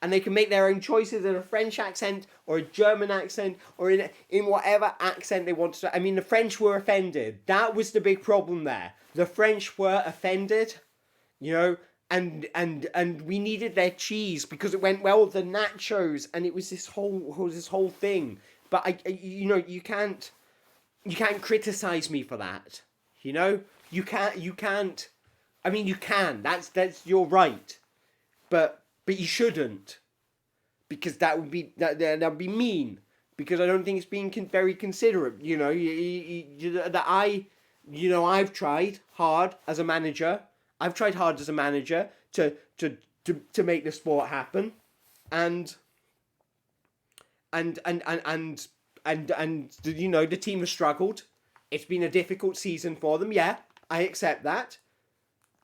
And they can make their own choices in a French accent or a German accent or in whatever accent they want to. I mean, the French were offended. That was the big problem there. The French were offended, you know, and we needed their cheese because it went well with the nachos, and it was this whole thing. But you can't criticize me for that. You know, you can't. I mean, you can. That's your right, but you shouldn't, because that would be mean. Because I don't think it's being very considerate. You know, I've tried hard as a manager. I've tried hard as a manager to make the sport happen, and you know, the team has struggled. It's been a difficult season for them. Yeah, I accept that.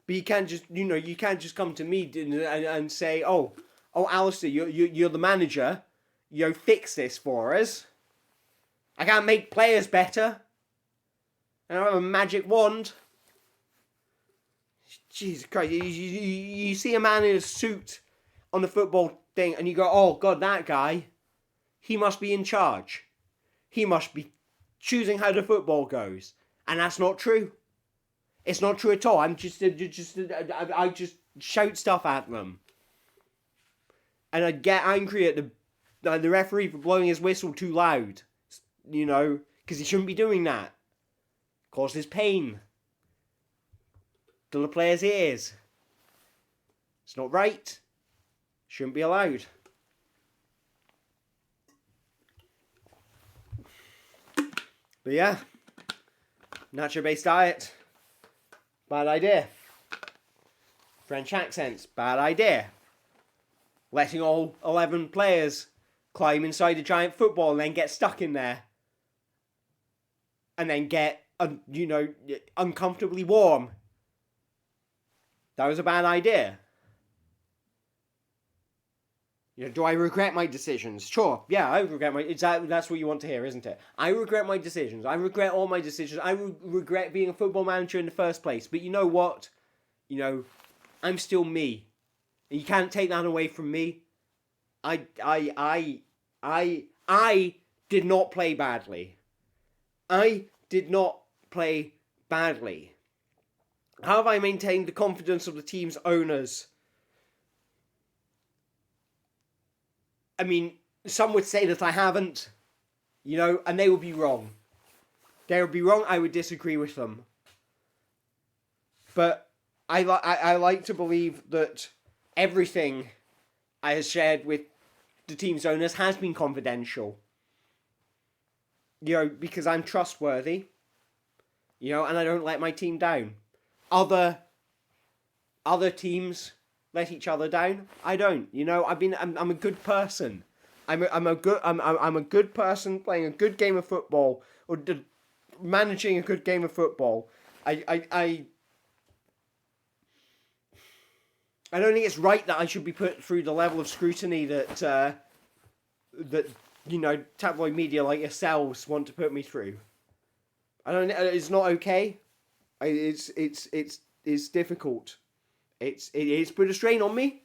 But you can't just come to me and say, oh, Alistair, you're the manager. You know, fix this for us. I can't make players better. I don't have a magic wand. Jesus Christ. You see a man in a suit on the football thing and you go, oh, God, that guy, he must be in charge. He must be choosing how the football goes. And that's not true. It's not true at all. I just shout stuff at them. And I get angry at the referee for blowing his whistle too loud. You know, because he shouldn't be doing that. Causes pain to the players' ears. It's not right. Shouldn't be allowed. But yeah, nacho-based diet. Bad idea. French accents, bad idea. Letting all 11 players climb inside a giant football and then get stuck in there. And then get, uncomfortably warm. That was a bad idea. Do I regret my decisions? Sure, yeah, I regret my. That's what you want to hear, isn't it? I regret my decisions. I regret all my decisions. I regret being a football manager in the first place. But you know what? I'm still me. You can't take that away from me. I did not play badly. I did not play badly. How have I maintained the confidence of the team's owners? I mean, some would say that I haven't, and they would be wrong. They would be wrong. I would disagree with them. But I like to believe that everything I have shared with the team's owners has been confidential. Because I'm trustworthy. And I don't let my team down. Other teams let each other down. I don't. I'm a good person. I'm a good person playing a good game of football or managing a good game of football. I don't think it's right that I should be put through the level of scrutiny that tabloid media like yourselves want to put me through. It's not okay. It's difficult. It's put a strain on me.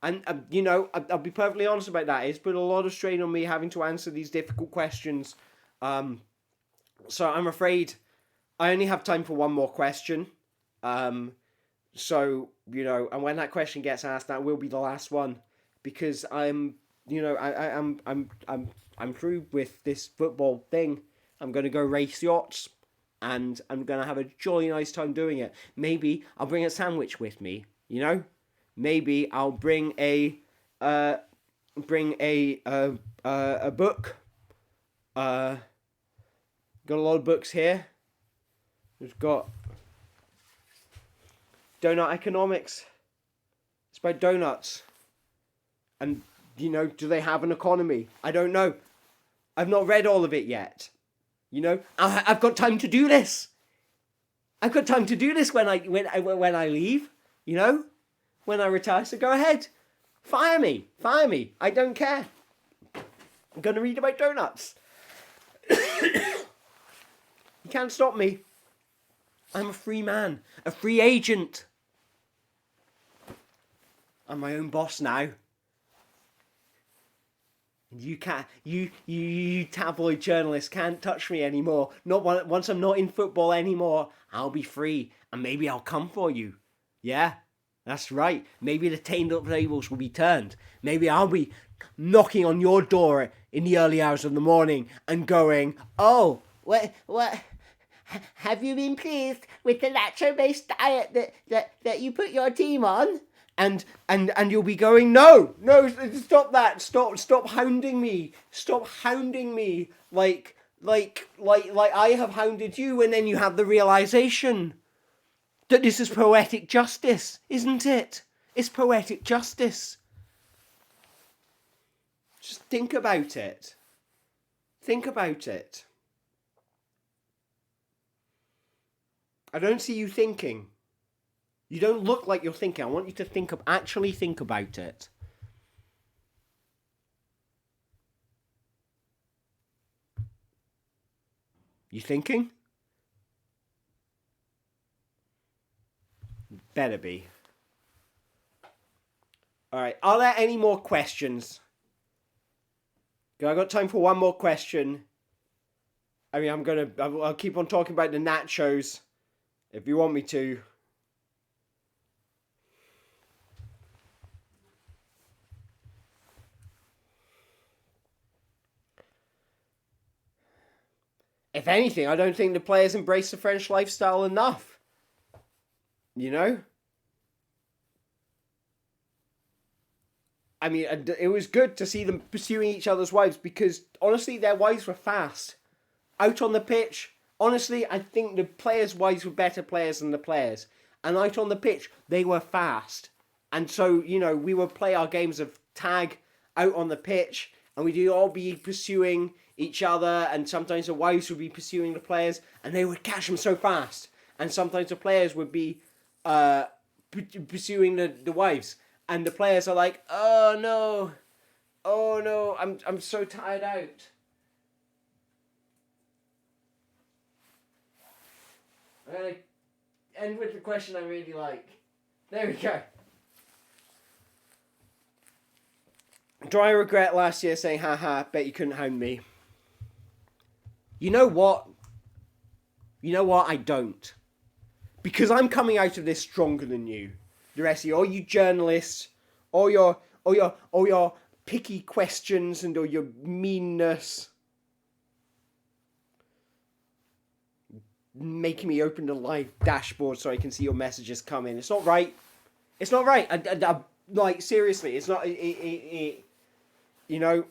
And, I'll be perfectly honest about that. It's put a lot of strain on me having to answer these difficult questions. So I'm afraid I only have time for one more question. So, and when that question gets asked, that will be the last one. Because I'm through with this football thing. I'm going to go race yachts. And I'm going to have a jolly nice time doing it. Maybe I'll bring a sandwich with me, Maybe I'll bring a book. Got a lot of books here. We've got Donut Economics. It's about donuts. And, do they have an economy? I don't know. I've not read all of it yet. I've got time to do this. I've got time to do this when I leave. When I retire. So go ahead, fire me. I don't care. I'm gonna read about donuts. You can't stop me. I'm a free man, a free agent. I'm my own boss now. You can't. You tabloid journalists can't touch me anymore. Not once I'm not in football anymore. I'll be free, and maybe I'll come for you. Yeah, that's right. Maybe the tables will be turned. Maybe I'll be knocking on your door in the early hours of the morning and going, "Oh, what? Have you been pleased with the nacho-based diet that you put your team on?" And you'll be going, no, stop that, stop hounding me, like I have hounded you, and then you have the realization that this is poetic justice, isn't it? It's poetic justice. Just think about it. I don't see you thinking. You don't look like you're thinking. I want you to actually think about it. You thinking? Better be. Alright, are there any more questions? I got time for one more question. I mean, I'll keep on talking about the nachos if you want me to. If anything, I don't think the players embrace the French lifestyle enough. I mean, it was good to see them pursuing each other's wives because, honestly, their wives were fast. Out on the pitch, honestly, I think the players' wives were better players than the players. And out on the pitch, they were fast. And so, we would play our games of tag out on the pitch, and we'd all be pursuing each other, and sometimes the wives would be pursuing the players, and they would catch them so fast. And sometimes the players would be pursuing the wives. and the players are like, oh no, I'm so tired out. I'm gonna end with the question I really like. There we go. Do I regret last year saying, haha, bet you couldn't hound me? You know what? I don't. Because I'm coming out of this stronger than you. The rest of you, all you journalists, all your picky questions and all your meanness. Making me open the live dashboard so I can see your messages come in. It's not right. It's not right. I like, seriously, it's not... you know,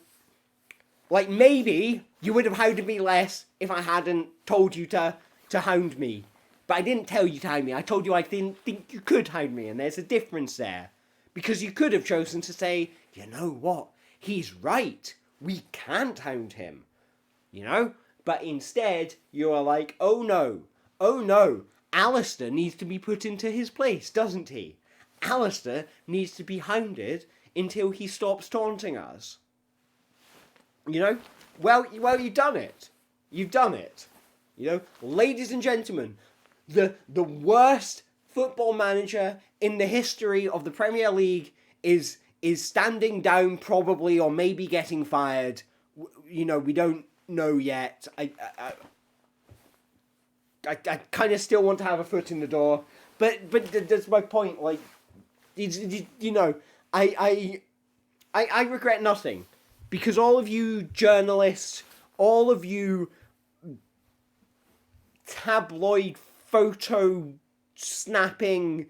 like, maybe you would have hounded me less if I hadn't told you to hound me. But I didn't tell you to hound me. I told you I didn't think you could hound me, and there's a difference there. Because you could have chosen to say, you know what, he's right. We can't hound him. You know? But instead, you are like, oh no, Alistair needs to be put into his place, doesn't he? Alistair needs to be hounded until he stops taunting us. You know? Well, you've done it. You've done it. You know? Ladies and gentlemen, the worst football manager in the history of the Premier League is standing down probably, or maybe getting fired. You know, we don't know yet. I kind of still want to have a foot in the door. But that's my point. Like, you know, I regret nothing. Because all of you journalists, all of you tabloid photo snapping,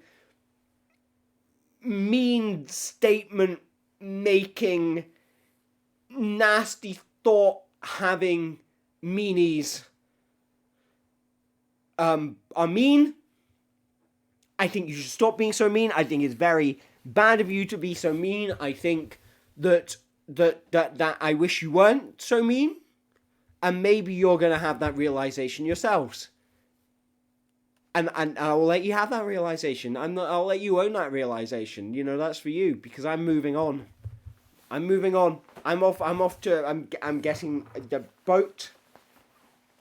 mean statement making, nasty thought having meanies are mean. I think you should stop being so mean. I think it's very bad of you to be so mean. I think that I wish you weren't so mean, and maybe you're gonna have that realization yourselves. And I'll let you have that realization. I'll let you own that realization. You know, that's for you, because I'm moving on. I'm getting the boat.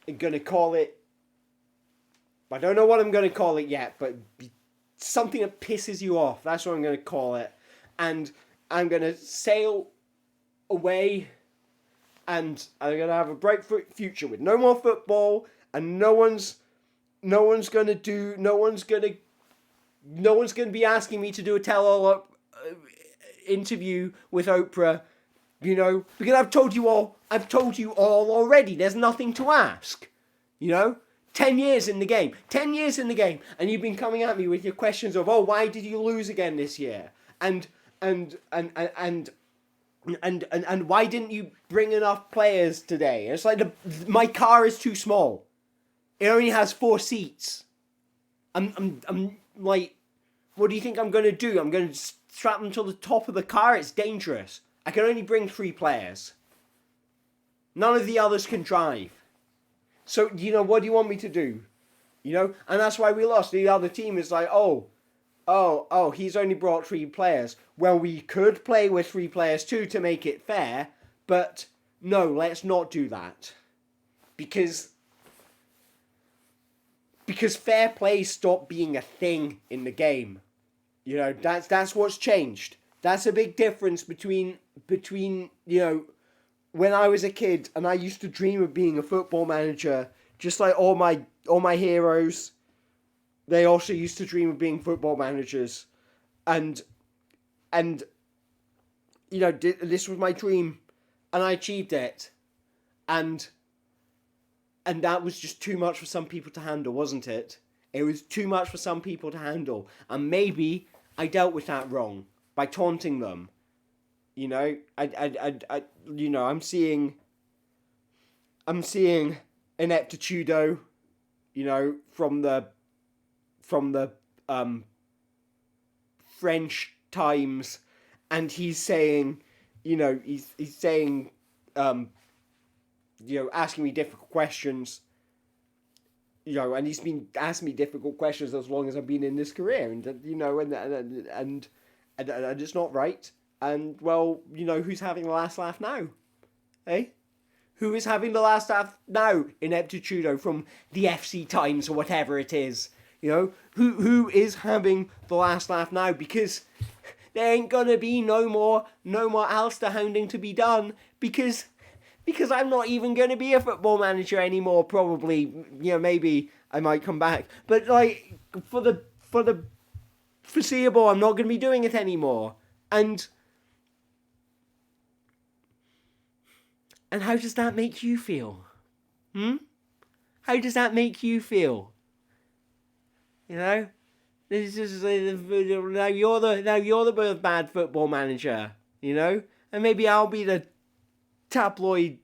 I'm gonna call it. I don't know what I'm gonna call it yet, but something that pisses you off. That's what I'm gonna call it, and I'm gonna sail away, and I'm gonna have a bright future with no more football, and no one's gonna be asking me to do a tell-all interview with Oprah, you know, because I've told you all already. There's nothing to ask, you know. 10 years in the game, and you've been coming at me with your questions of, oh, why did you lose again this year, and why didn't you bring enough players today? It's like my car is too small. It only has 4 seats. I'm like, what do you think I'm going to do? I'm going to strap them to the top of the car? It's dangerous. I can only bring 3 players. None of the others can drive. So, you know, what do you want me to do? You know? And that's why we lost. The other team is like, oh, he's only brought 3 players. Well, we could play with 3 players too to make it fair, but no, let's not do that. Because fair play stopped being a thing in the game. You know, that's what's changed. That's a big difference between you know, when I was a kid and I used to dream of being a football manager, just like all my heroes, they also used to dream of being football managers, and you know, this was my dream, and I achieved it, and that was just too much for some people to handle, wasn't it? It was too much for some people to handle, and maybe I dealt with that wrong by taunting them. You know, I you know, I'm seeing ineptitudo, you know, from the French Times, and he's saying, you know, he's saying, you know, asking me difficult questions, you know, and he's been asking me difficult questions as long as I've been in this career, and you know, and and it's not right. And, well, you know, who's having the last laugh now? Eh? Who is having the last laugh now? Ineptitudo from the FC Times or whatever it is. You know, who is having the last laugh now? Because there ain't gonna be no more Alistair hounding to be done, because I'm not even gonna be a football manager anymore. Probably, you know, maybe I might come back, but like for the foreseeable, I'm not gonna be doing it anymore. And how does that make you feel? How does that make you feel? You know, this is now you're the bad football manager. You know, and maybe I'll be the tabloid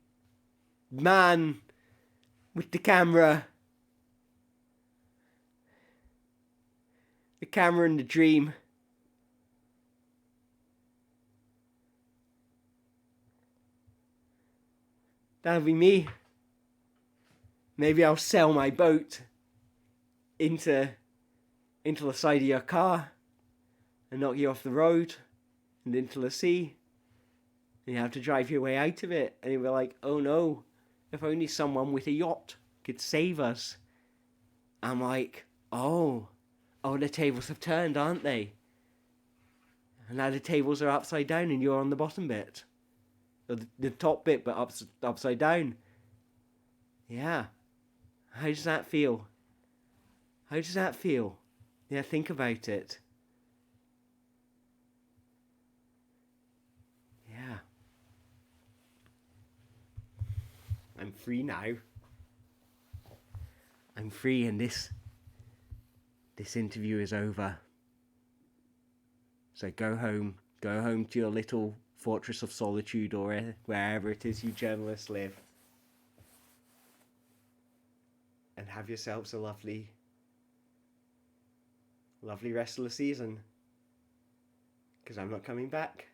man with the camera and the dream. That'll be me. Maybe I'll sell my boat into the side of your car and knock you off the road and into the sea. And you have to drive your way out of it. And you'll be like, oh no, if only someone with a yacht could save us. I'm like, oh, the tables have turned, aren't they? And now the tables are upside down and you're on the bottom bit. Or the top bit, but upside down. Yeah. How does that feel? How does that feel? Yeah, think about it. Yeah. I'm free now. I'm free, and this interview is over. So go home to your little fortress of solitude, or wherever it is you journalists live, and have yourselves a lovely rest of the season, because I'm not coming back.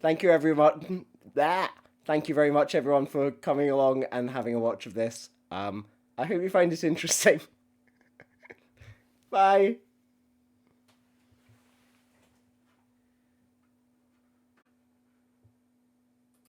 Thank you, everyone. Thank you very much, everyone, for coming along and having a watch of this. I hope you find this interesting. Bye.